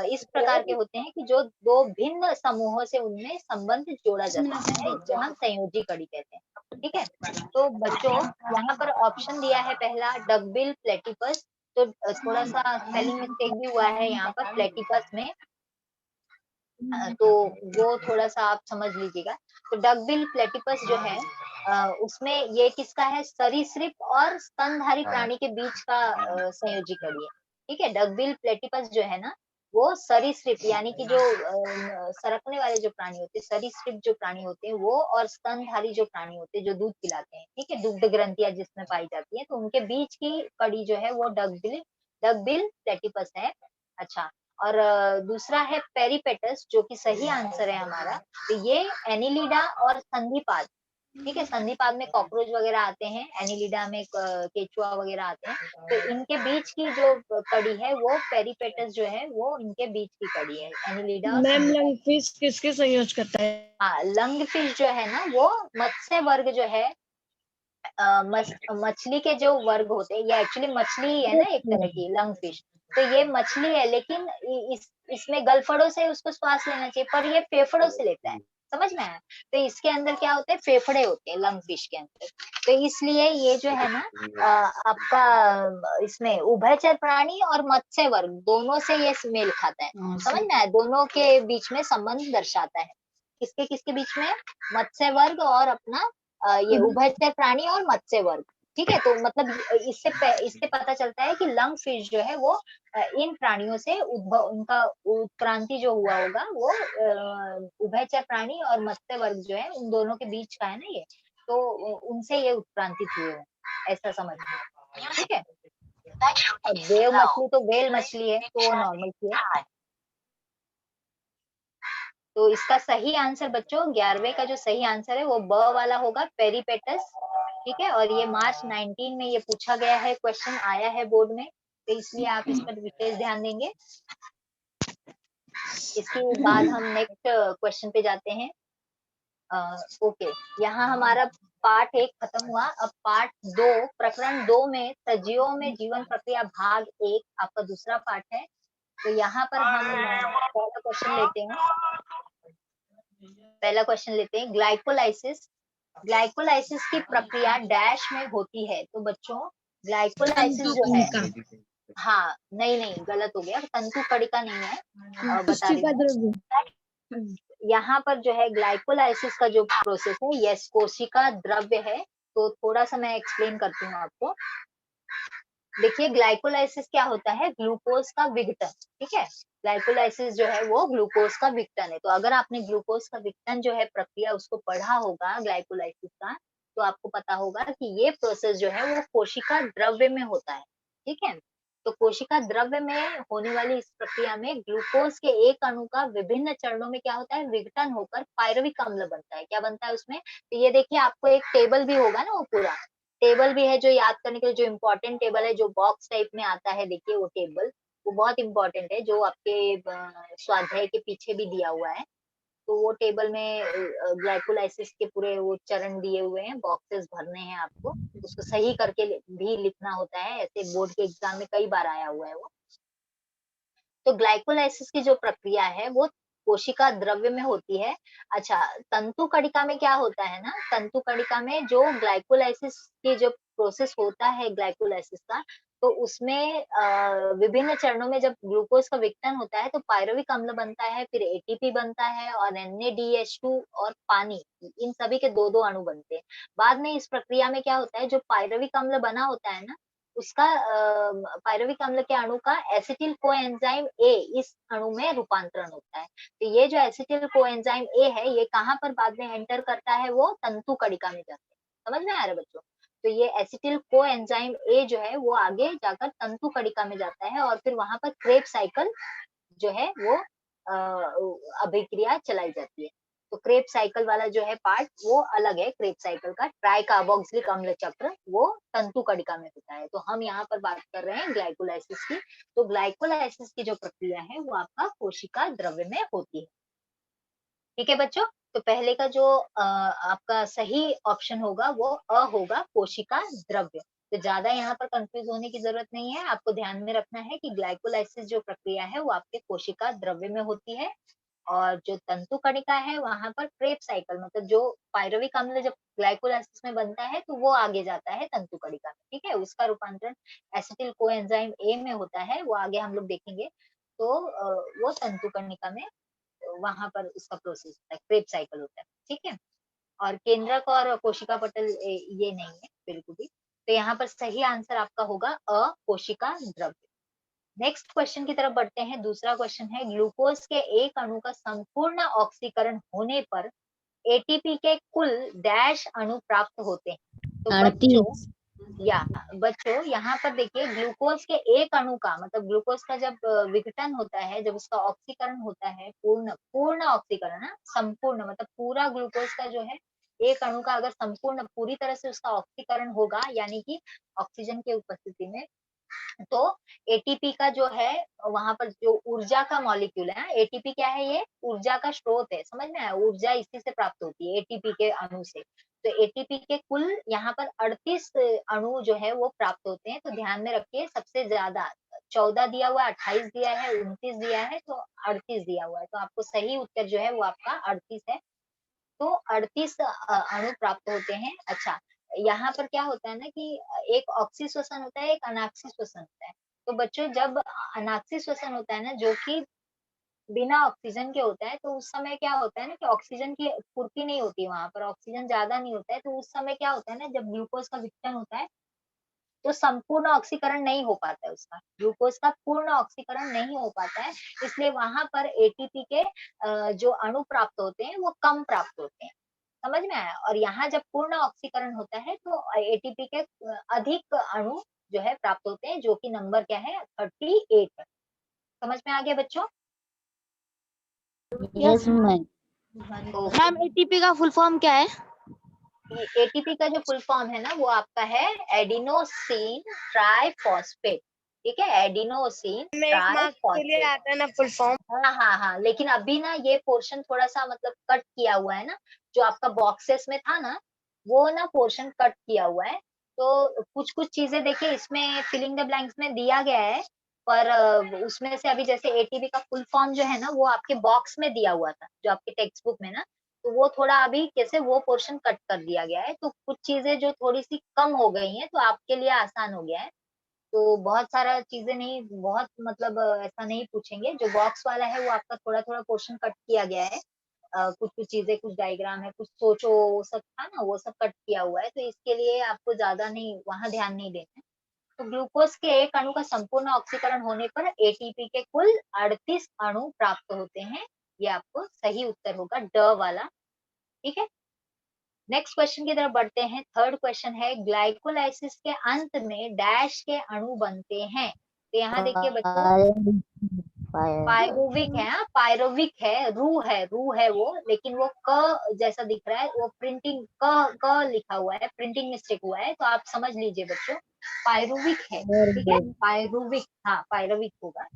इस प्रकार के होते हैं कि जो दो भिन्न समूहों से उनमें संबंध जोड़ा जा सकता है, इसको हम संयोजी कड़ी कहते हैं। ठीक है, तो बच्चों यहाँ पर ऑप्शन दिया है पहला, डकबिल प्लेटिपस। तो थोड़ा सा स्पेलिंग मिस्टेक भी हुआ है यहाँ पर प्लेटिपस में, तो वो थोड़ा सा आप समझ लीजिएगा। तो डकबिल प्लेटिपस जो है, उसमें ये किसका है? सरीसृप और स्तनधारी प्राणी के बीच का संयोजी कड़ी है। ठीक है, डकबिल प्लेटिपस जो है ना, वो सरीसृप यानी कि जो सरकने वाले जो प्राणी होते हैं, सरीसृप जो प्राणी होते हैं वो, और स्तनधारी जो प्राणी होते हैं जो दूध पिलाते हैं, ठीक है, दुग्ध ग्रंथियां जिसमें पाई जाती है, तो उनके बीच की कड़ी जो है वो डकबिल डकबिल प्लेटिपस है। अच्छा, और दूसरा है पेरिपेटस, जो कि सही आंसर है हमारा। तो ये एनिलिडा और संधिपाद, ठीक है, संधिपाद में कॉकरोच वगैरह आते हैं, एनिलिडा में केचुआ वगैरह आते हैं, तो इनके बीच की जो कड़ी है वो पेरिपेटस जो है वो इनके बीच की कड़ी है, एनिलिडा और मैम संधिपाद। लंगफिश किसके संयोज करता है? हाँ, लंग फिश जो है ना, वो मत्स्य वर्ग जो है, मछली के जो वर्ग होते हैं, ये एक्चुअली मछली ही है ना एक तरह की लंग फिश। तो ये मछली है, लेकिन इसमें गलफड़ों से उसको श्वास लेना चाहिए, पर ये फेफड़ों से लेता है, समझ में आया? तो इसके अंदर क्या होते हैं? फेफड़े होते हैं लंग फिश के अंदर। तो इसलिए ये जो है ना, आपका इसमें उभयचर प्राणी और मत्स्य वर्ग दोनों से ये मेल खाता है, समझ में आया? दोनों के बीच में संबंध दर्शाता है। किसके किसके बीच में? मत्स्य वर्ग और अपना ये उभयचर प्राणी और मत्स्य वर्ग। ठीक है, तो मतलब इससे पता चलता है कि लंग फिश जो है वो इन प्राणियों से उद्भव, उनका उत्क्रांति जो हुआ होगा वो उभयचर प्राणी और मत्स्य वर्ग जो है उन दोनों के बीच का है ना ये, तो उनसे ये उत्क्रांतित हुए हैं, ऐसा समझना। ठीक है, अब वेव मछली तो वेल मछली है, तो वो नॉर्मल सी है। तो इसका सही आंसर बच्चों 11वें का जो सही आंसर है वो ब वाला होगा, पेरिपेटस। ठीक है, और ये मार्च 19 में ये पूछा गया है, क्वेश्चन आया है बोर्ड में, तो इसलिए आप इस पर विशेष ध्यान देंगे। इसके बाद हम नेक्स्ट क्वेश्चन पे जाते हैं। ओके, यहाँ हमारा पार्ट 1 खत्म हुआ। अब पार्ट 2, प्रकरण 2 में सजीवों में जीवन प्रक्रिया भाग 1 आपका दूसरा पार्ट है। तो यहाँ पर हम पहला क्वेश्चन लेते हैं, ग्लाइकोलाइसिस। ग्लाइकोलाइसिस की प्रक्रिया डैश में होती है। तो बच्चों ग्लाइकोलाइसिस जो है, हाँ नहीं नहीं गलत हो गया, तंतु कणिका नहीं है, बता रही हूँ। यहाँ पर जो है ग्लाइकोलाइसिस का जो प्रोसेस है, यस, कोशिका द्रव्य है। तो थोड़ा सा मैं एक्सप्लेन करती हूँ आपको। देखिए ग्लाइकोलाइसिस क्या होता है? ग्लूकोज का विघटन। ठीक है, ग्लाइकोलाइसिस जो है वो ग्लूकोज का विघटन है। तो अगर आपने ग्लूकोज का विघटन जो है प्रक्रिया उसको पढ़ा होगा ग्लाइकोलाइसिस का, तो आपको पता होगा कि ये प्रोसेस जो है वो कोशिका द्रव्य में होता है। ठीक है, तो कोशिका द्रव्य में होने वाली इस प्रक्रिया में ग्लूकोज के एक अणु का विभिन्न चरणों में क्या होता है, विघटन होकर पायरुविक अम्ल बनता है। क्या बनता है उसमें? तो ये देखिए आपको एक टेबल भी होगा ना, वो पूरा टेबल भी है जो याद करने के लिए, जो इम्पोर्टेंट टेबल है, जो बॉक्स टाइप में आता है, देखिए वो टेबल, वो बहुत इंपॉर्टेंट है, जो आपके स्वाध्याय के पीछे भी दिया हुआ है। तो वो टेबल में ग्लाइकोलाइसिस के पूरे वो चरण दिए हुए हैं, बॉक्सेस भरने हैं आपको, उसको सही करके भी लिखना होता है, ऐसे बोर्ड के एग्जाम में कई बार आया हुआ है वो। तो ग्लाइकोलाइसिस की जो प्रक्रिया है वो कोशिका द्रव्य में होती है। अच्छा, तंतु कणिका में क्या होता है ना, तंतु कणिका में जो ग्लाइकोलाइसिस की जो प्रोसेस होता है ग्लाइकोलाइसिस का, तो उसमें विभिन्न चरणों में जब ग्लूकोज का विघटन होता है तो पायरुविक अम्ल बनता है, फिर एटीपी बनता है और NADH2 और पानी, इन सभी के 2-2 अणु बनते हैं। बाद में इस प्रक्रिया में क्या होता है, जो पायरुविक अम्ल बना होता है ना, उसका पायरुविक अम्ल के अणु का एसिटिल कोएंजाइम ए इस अणु में रूपांतरण होता है। तो ये जो एसिटिल कोएंजाइम ए है, ये कहाँ पर बाद में एंटर करता है, वो तंतु कणिका में जाते हैं। समझ में आ रहा है बच्चों? तो ये एसिटिल कोएंजाइम ए जो है वो आगे जाकर तंतु कणिका में जाता है और फिर वहां पर क्रेब्स साइकिल जो है वो अभिक्रिया चलाई जाती है। तो क्रेब्स साइकिल वाला जो है पार्ट वो अलग है, क्रेब्स साइकिल का ट्राई कार्बोक्सिलिक अम्ल चक्र वो तंतु कणिका में होता है। तो हम यहाँ पर बात कर रहे हैं ग्लाइकोलाइसिस की। तो ग्लाइकोलाइसिस की जो प्रक्रिया है वो आपका कोशिका द्रव्य में होती है। ठीक है बच्चों? तो पहले का जो आपका सही ऑप्शन होगा वो अ होगा, कोशिका द्रव्य। तो ज्यादा यहाँ पर कंफ्यूज होने की जरूरत नहीं है, आपको ध्यान में रखना है कि ग्लाइकोलाइसिस जो प्रक्रिया है वो आपके कोशिका द्रव्य में होती है, और जो तंतु कणिका है वहां पर क्रेब्स साइकिल, मतलब जो पायरुविक अम्ल जब ग्लाइकोलाइसिस में बनता है तो वो आगे जाता है तंतु कणिका में। ठीक है, उसका रूपांतरण एसिटिल कोएंजाइम ए में होता है, वो आगे हम लोग देखेंगे। तो वो तंतु कणिका में वहां पर उसका प्रोसेस होता है, क्रेब्स साइकिल होता है। ठीक है, और केंद्रक और कोशिका पटल ये नहीं है बिल्कुल भी। तो यहाँ पर सही आंसर आपका होगा अ, कोशिका द्रव्य। नेक्स्ट क्वेश्चन की तरफ बढ़ते हैं। दूसरा क्वेश्चन है, ग्लूकोज के एक अणु का संपूर्ण ऑक्सीकरण होने पर एटीपी के कुल डैश अणु प्राप्त होते हैं। तो बच्चों 38। या बच्चों यहाँ पर देखिए, ग्लूकोज के एक अणु का मतलब ग्लूकोज का जब विघटन होता है, जब उसका ऑक्सीकरण होता है, पूर्ण पूर्ण ऑक्सीकरण, संपूर्ण मतलब पूरा ग्लूकोज का जो है एक अणु का अगर संपूर्ण पूरी तरह से उसका ऑक्सीकरण होगा, यानी कि ऑक्सीजन की उपस्थिति में, तो एटीपी का जो है वहां पर जो ऊर्जा का मॉलिक्यूल है, एटीपी क्या है, ये ऊर्जा का स्रोत है। समझ में आया? ऊर्जा इसी से प्राप्त होती है, एटीपी के अणु से। तो एटीपी के कुल यहाँ पर 38 अणु जो है वो प्राप्त होते हैं। तो ध्यान में रखिए, सबसे ज्यादा 14 दिया हुआ है, 28 दिया है, 29 दिया है, तो 38 दिया हुआ है। तो आपको सही उत्तर जो है वो आपका 38 है। तो 38 अणु प्राप्त होते हैं। अच्छा, यहाँ पर क्या होता है ना कि एक ऑक्सी श्वसन होता है, एक अनाक्सी श्वसन होता है। तो बच्चों जब अनाक्सी श्वसन होता है ना, जो कि बिना ऑक्सीजन के होता है, तो उस समय क्या होता है ना कि ऑक्सीजन की पूर्ति नहीं होती, वहां पर ऑक्सीजन ज्यादा नहीं होता है। तो उस समय क्या होता है ना, जब ग्लूकोज का विघटन होता है तो संपूर्ण ऑक्सीकरण नहीं हो पाता है उसका, ग्लूकोज का पूर्ण ऑक्सीकरण नहीं हो पाता है। इसलिए वहां पर एटीपी के जो अणु प्राप्त होते हैं वो कम प्राप्त होते हैं। समझ में आया? और यहाँ जब पूर्ण ऑक्सीकरण होता है तो एटीपी के अधिक अणु जो है प्राप्त होते हैं, जो कि नंबर क्या है, 38 है। समझ में आ गया बच्चों? Yes ma'am. मैम एटीपी का फुल फॉर्म क्या है? एटीपी का जो फुल फॉर्म है ना वो आपका है एडिनोसिन ट्राइफॉस्फेट। ठीक है, एडिनोसिन में एक मार्क्स के लिए ट्राइफॉस्फेट। आता है ना फुल फॉर्म। हाँ हाँ हाँ, लेकिन अभी ना ये पोर्शन थोड़ा सा मतलब कट किया हुआ है ना, जो आपका बॉक्सेस में था ना, वो ना पोर्शन कट किया हुआ है। तो कुछ कुछ चीजें देखिए इसमें फिलिंग द ब्लैंक्स में दिया गया है, पर उसमें से अभी जैसे एटीपी का फुल फॉर्म जो है ना वो आपके बॉक्स में दिया हुआ था, जो आपके टेक्स्ट बुक में ना, तो वो थोड़ा अभी कैसे वो पोर्शन कट कर दिया गया है। तो कुछ चीजें जो थोड़ी सी कम हो गई हैं, तो आपके लिए आसान हो गया है। तो बहुत सारा चीजें नहीं, बहुत मतलब ऐसा नहीं पूछेंगे। जो बॉक्स वाला है वो आपका थोड़ा थोड़ा पोर्शन कट किया गया है। कुछ कुछ चीजें, कुछ डायग्राम है, कुछ सोचो, वो सब था ना, वो सब कट किया हुआ है। तो इसके लिए आपको ज्यादा नहीं वहां ध्यान नहीं देना है। तो ग्लूकोज के एक अणु का संपूर्ण ऑक्सीकरण होने पर एटीपी के कुल 38 अणु प्राप्त होते हैं। ये आपको सही उत्तर होगा ड वाला। ठीक है, नेक्स्ट क्वेश्चन की तरफ बढ़ते हैं। थर्ड क्वेश्चन है, ग्लाइकोलाइसिस के अंत में डैश के अणु बनते हैं। तो यहाँ देखिए बच्चों पायरुविक है, हाँ, पायरुविक है, रू है वो, लेकिन वो क जैसा दिख रहा है, वो प्रिंटिंग क लिखा हुआ है, प्रिंटिंग मिस्टेक हुआ है, तो आप समझ लीजिए बच्चों पायरुविक है, ठीक है, पायरुविक, हाँ पायरुविक होगा।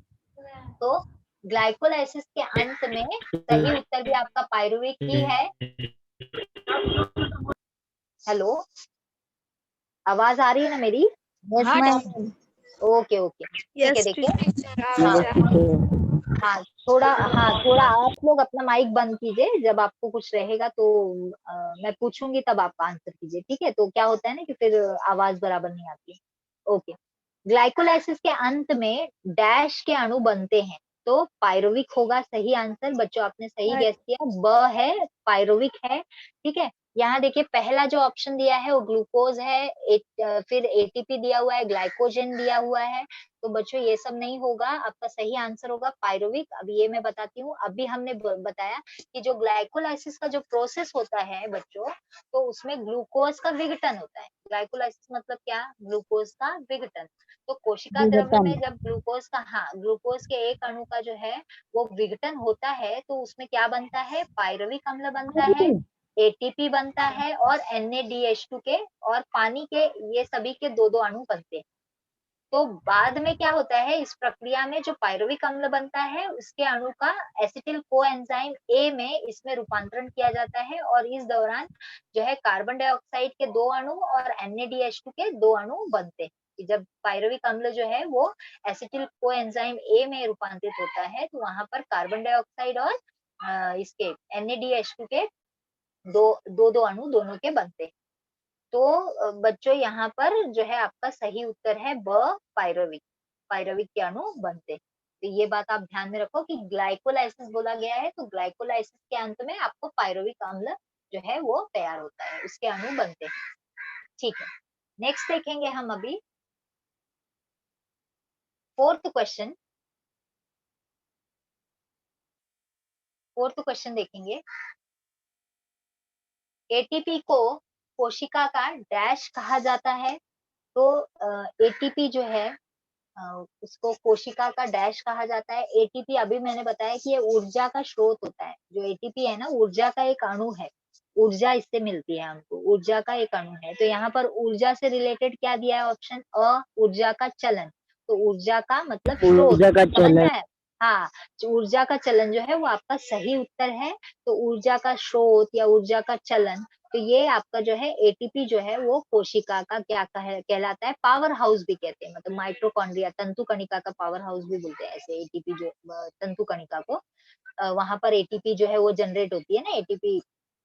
तो ग्लाइकोलाइसिस के अंत में सही उत्तर भी आपका पायरुविक ही है। हेलो, आवाज आ रही है ना मेरी? हाँ ओके ओके, ठीक है, देखिए हाँ हाँ थोड़ा आप लोग अपना माइक बंद कीजिए, जब आपको कुछ रहेगा तो मैं पूछूंगी तब आप आंसर कीजिए, ठीक है? तो क्या होता है ना कि फिर आवाज बराबर नहीं आती। ओके, ग्लाइकोलाइसिस के अंत में डैश के अणु बनते हैं, तो पायरुविक होगा सही आंसर। बच्चों आपने सही गैस किया, ब है, पायरुविक है, ठीक है। यहाँ देखिए पहला जो ऑप्शन दिया है वो ग्लूकोज है, फिर एटीपी दिया हुआ है, ग्लाइकोजन दिया हुआ है, तो बच्चों ये सब नहीं होगा, आपका सही आंसर होगा पायरुविक। अब ये मैं बताती हूँ, अभी हमने बताया कि जो ग्लाइकोलाइसिस का जो प्रोसेस होता है बच्चों, तो उसमें ग्लूकोज का विघटन होता है। ग्लाइकोलाइसिस मतलब क्या? ग्लूकोज का विघटन। तो कोशिका द्रव्य विघटन। में जब ग्लूकोज का, हाँ, ग्लूकोज के एक अणु का जो है वो विघटन होता है, तो उसमें क्या बनता है? पायरुविक अम्ल बनता है, एटीपी बनता है, और NaDH2 के और पानी के, ये सभी के दो दो अणु बनते हैं। तो बाद में क्या होता है, इस प्रक्रिया में जो पायरुविक अम्ल बनता है उसके अणु का एसिटिल कोएंजाइम ए में इसमें रूपांतरण किया जाता है, और इस दौरान जो है कार्बन डाइऑक्साइड के दो अणु और NaDH2 के दो अणु बनते हैं। कि जब पायरुविक अम्ल जो है वो एसिटिल कोएंजाइम ए में रूपांतरित होता है, तो वहां पर कार्बन डाइऑक्साइड और इसके NaDH2 के दो दो दो अणु दोनों के बनते हैं। तो बच्चों यहाँ पर जो है आपका सही उत्तर है ब, पायरुविक। पायरुविक के अणु बनते। तो ये बात आप ध्यान में रखो कि ग्लाइकोलाइसिस बोला गया है, तो ग्लाइकोलाइसिस के अंत में आपको पायरुविक अम्ल जो है वो तैयार होता है, उसके अणु बनते हैं, ठीक है। नेक्स्ट देखेंगे हम अभी फोर्थ क्वेश्चन। फोर्थ क्वेश्चन देखेंगे, एटीपी को कोशिका का डैश कहा जाता है। तो एटीपी जो है उसको कोशिका का डैश कहा जाता है। एटीपी अभी मैंने बताया कि ये ऊर्जा का स्रोत होता है। जो एटीपी है ना, ऊर्जा का एक अणु है, ऊर्जा इससे मिलती है हमको, ऊर्जा का एक अणु है। तो यहाँ पर ऊर्जा से रिलेटेड क्या दिया है? ऑप्शन अ, ऊर्जा का चलन। तो ऊर्जा का मतलब स्रोत, ऊर्जा का समझ में चलन। आया? हाँ, जो ऊर्जा का चलन जो है वो आपका सही उत्तर है। तो ऊर्जा का स्रोत या ऊर्जा का चलन, तो ये आपका जो है एटीपी जो है वो कोशिका का क्या कहलाता है? पावर हाउस भी कहते हैं, मतलब माइटोकॉन्ड्रिया, तंतु कणिका का पावर हाउस भी बोलते हैं ऐसे एटीपी जो तंतु कणिका को। वहां पर एटीपी जो है वो जनरेट होती है ना, एटीपी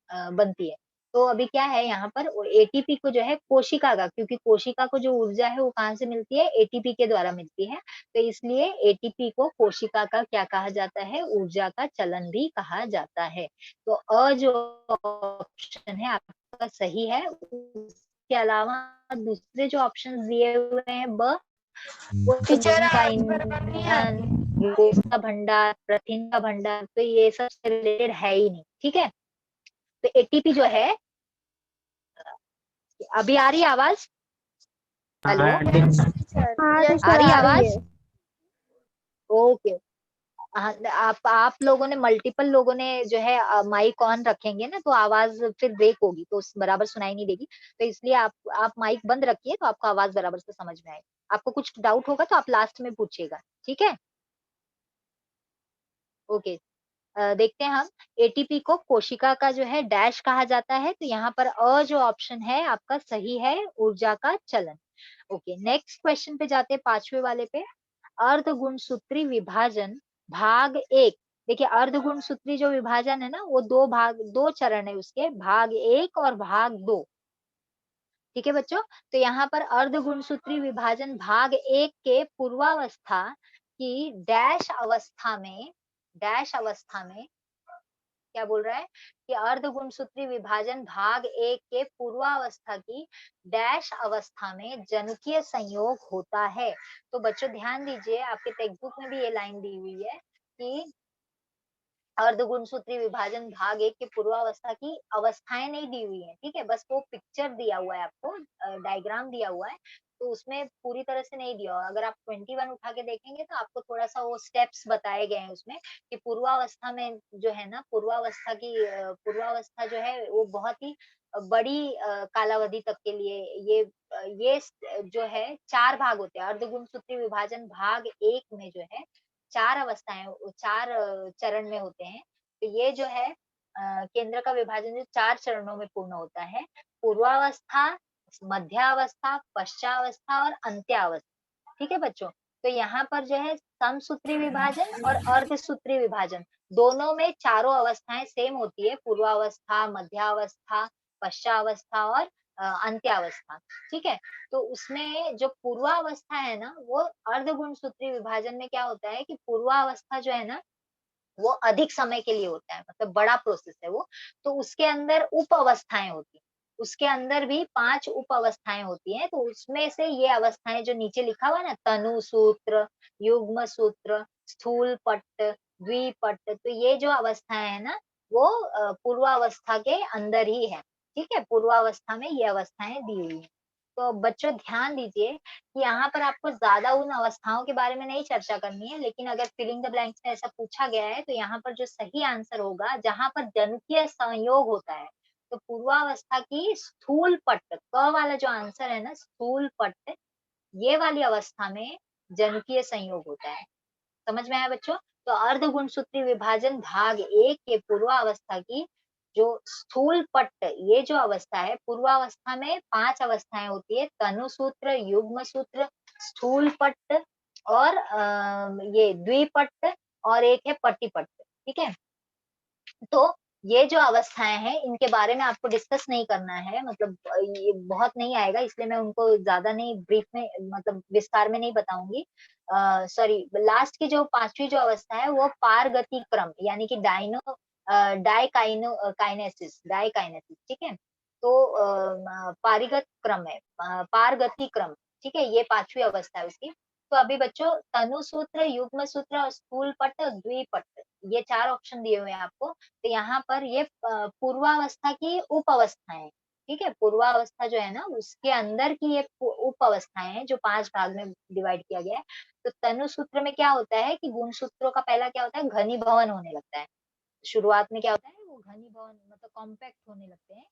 बनती है। तो अभी क्या है यहाँ पर, एटीपी को जो है कोशिका का, क्योंकि कोशिका को जो ऊर्जा है वो कहाँ से मिलती है? एटीपी के द्वारा मिलती है। तो इसलिए एटीपी को कोशिका का क्या कहा जाता है? ऊर्जा का चलन भी कहा जाता है। तो अ जो ऑप्शन है आपका सही है। उसके अलावा दूसरे जो ऑप्शन दिए हुए हैं ब, वो टीचर का ईंधन, ग्लूकोज का भंडार, प्रोटीन का भंडार, तो ये सब से रिलेटेड है ही नहीं, ठीक है। तो एटीपी जो है, अभी आ रही है आवाज? हेलो, आ रही है आवाज? ओके। हाँ, आप लोगों ने, मल्टीपल लोगों ने जो है माइक ऑन रखेंगे ना, तो आवाज फिर ब्रेक होगी, तो बराबर सुनाई नहीं देगी। तो इसलिए आप माइक बंद रखिए, तो आपको आवाज बराबर से समझ में आएगी। आपको कुछ डाउट होगा तो आप लास्ट में पूछिएगा, ठीक है? ओके। देखते हैं हम, एटीपी को कोशिका का जो है डैश कहा जाता है। तो यहाँ पर अ जो ऑप्शन है आपका सही है, ऊर्जा का चलन। ओके, नेक्स्ट क्वेश्चन पे जाते हैं, पांचवे वाले पे। अर्ध गुणसूत्री विभाजन भाग एक। देखिए अर्ध गुणसूत्री जो विभाजन है ना, वो दो चरण है उसके, भाग एक और भाग दो, ठीक है बच्चों। तो यहाँ पर अर्ध गुणसूत्री विभाजन भाग एक के पूर्वावस्था की डैश अवस्था में क्या बोल रहा है कि अर्ध गुणसूत्री विभाजन भाग एक के पूर्वावस्था की डैश अवस्था में जनुकीय संयोग होता है। तो बच्चों ध्यान दीजिए, आपके टेक्स्ट बुक में भी ये लाइन दी हुई है कि अर्धगुणसूत्री विभाजन भाग 1 के पूर्वावस्था की अवस्थाएं नहीं दी हुई है, ठीक है, बस वो पिक्चर दिया हुआ है आपको, डायग्राम दिया हुआ है, तो उसमें पूरी तरह से नहीं दिया हुआ। अगर आप 21 उठा के देखेंगे तो आपको थोड़ा सा वो स्टेप्स बताए गए हैं उसमें कि पूर्वावस्था में जो है ना, पूर्वावस्था जो है वो बहुत ही बड़ी कालावधि तक के लिए जो है 4 भाग होते हैं। अर्धगुणसूत्री विभाजन भाग 1 में जो है 4 अवस्थाएं, 4 चरण में होते हैं। तो ये जो है केंद्र का विभाजन जो 4 चरणों में पूर्ण होता है। पूर्वावस्था, मध्यावस्था, पश्चावस्था और अंत्यावस्था। ठीक है बच्चों? तो यहाँ पर जो है समसूत्री विभाजन और अर्धसूत्री विभाजन दोनों में चारों अवस्थाएं सेम होती है, पूर्वावस्था, मध्यावस्था, पश्चावस्था और अंत्यावस्था। ठीक है? तो उसमें जो पूर्वावस्था है ना, वो अर्धगुणसूत्री विभाजन में क्या होता है कि पूर्वावस्था जो है ना, वो अधिक समय के लिए होता है, मतलब बड़ा प्रोसेस है वो। तो उसके अंदर उप अवस्थाएं होती हैं, उसके अंदर भी 5 उप अवस्थाएं होती हैं। तो उसमें से ये अवस्थाएं जो नीचे लिखा हुआ है ना, तनु सूत्र, युग्म सूत्र, स्थूल पट्ट, द्विपट्ट, तो ये जो अवस्थाएं है ना, वो पूर्वावस्था के अंदर ही है। ठीक है? पूर्वावस्था में ये अवस्थाएं दी हुई है। तो बच्चों ध्यान दीजिए कि यहाँ पर आपको ज्यादा उन अवस्थाओं के बारे में नहीं चर्चा करनी है, लेकिन अगर फिलिंग द ब्लैंक्स में ऐसा पूछा गया है तो यहाँ पर जो सही आंसर होगा, जहां पर जनुकीय संयोग होता है, तो पूर्वावस्था की स्थूल पट्ट, क वाला जो आंसर है ना, स्थूल पट्ट, ये वाली अवस्था में जनुकीय संयोग होता है। समझ में आया बच्चों? तो अर्धगुणसूत्री विभाजन भाग 1 के पूर्वावस्था की जो स्थूल पट्ट, ये जो अवस्था है, पूर्वावस्था में 5 अवस्थाएं होती है, तनु सूत्र, युग्म सूत्र, स्थूल पट्ट और ये द्विपट्ट और एक है पट्टिपट्ट। ठीक है? तो ये जो अवस्थाएं हैं, इनके बारे में आपको डिस्कस नहीं करना है, मतलब ये बहुत नहीं आएगा, इसलिए मैं उनको ज्यादा नहीं ब्रीफ में, मतलब विस्तार में नहीं बताऊंगी। सॉरी, लास्ट की जो 5वीं जो अवस्था है वो पारगति क्रम, यानी कि डाइकाइनेसिस। ठीक है? तो पारिगत क्रम है, पारगति क्रम। ठीक है? ये 5वीं अवस्था है उसकी। तो अभी बच्चों तनु सूत्र, युग्म सूत्र और स्थूल पट्ट, द्विपट्ट, ये 4 ऑप्शन दिए हुए हैं आपको। तो यहाँ पर ये पूर्वावस्था की उप अवस्थाएं, ठीक है, पूर्वावस्था जो है ना, उसके अंदर की ये उप अवस्थाएं हैं जो 5 भाग में डिवाइड किया गया है। तो तनु सूत्र में क्या होता है कि गुण सूत्रों का पहला क्या होता है, घनीभवन होने लगता है। शुरुआत में क्या होता है, वो घनीभवन मतलब कॉम्पैक्ट होने लगते हैं,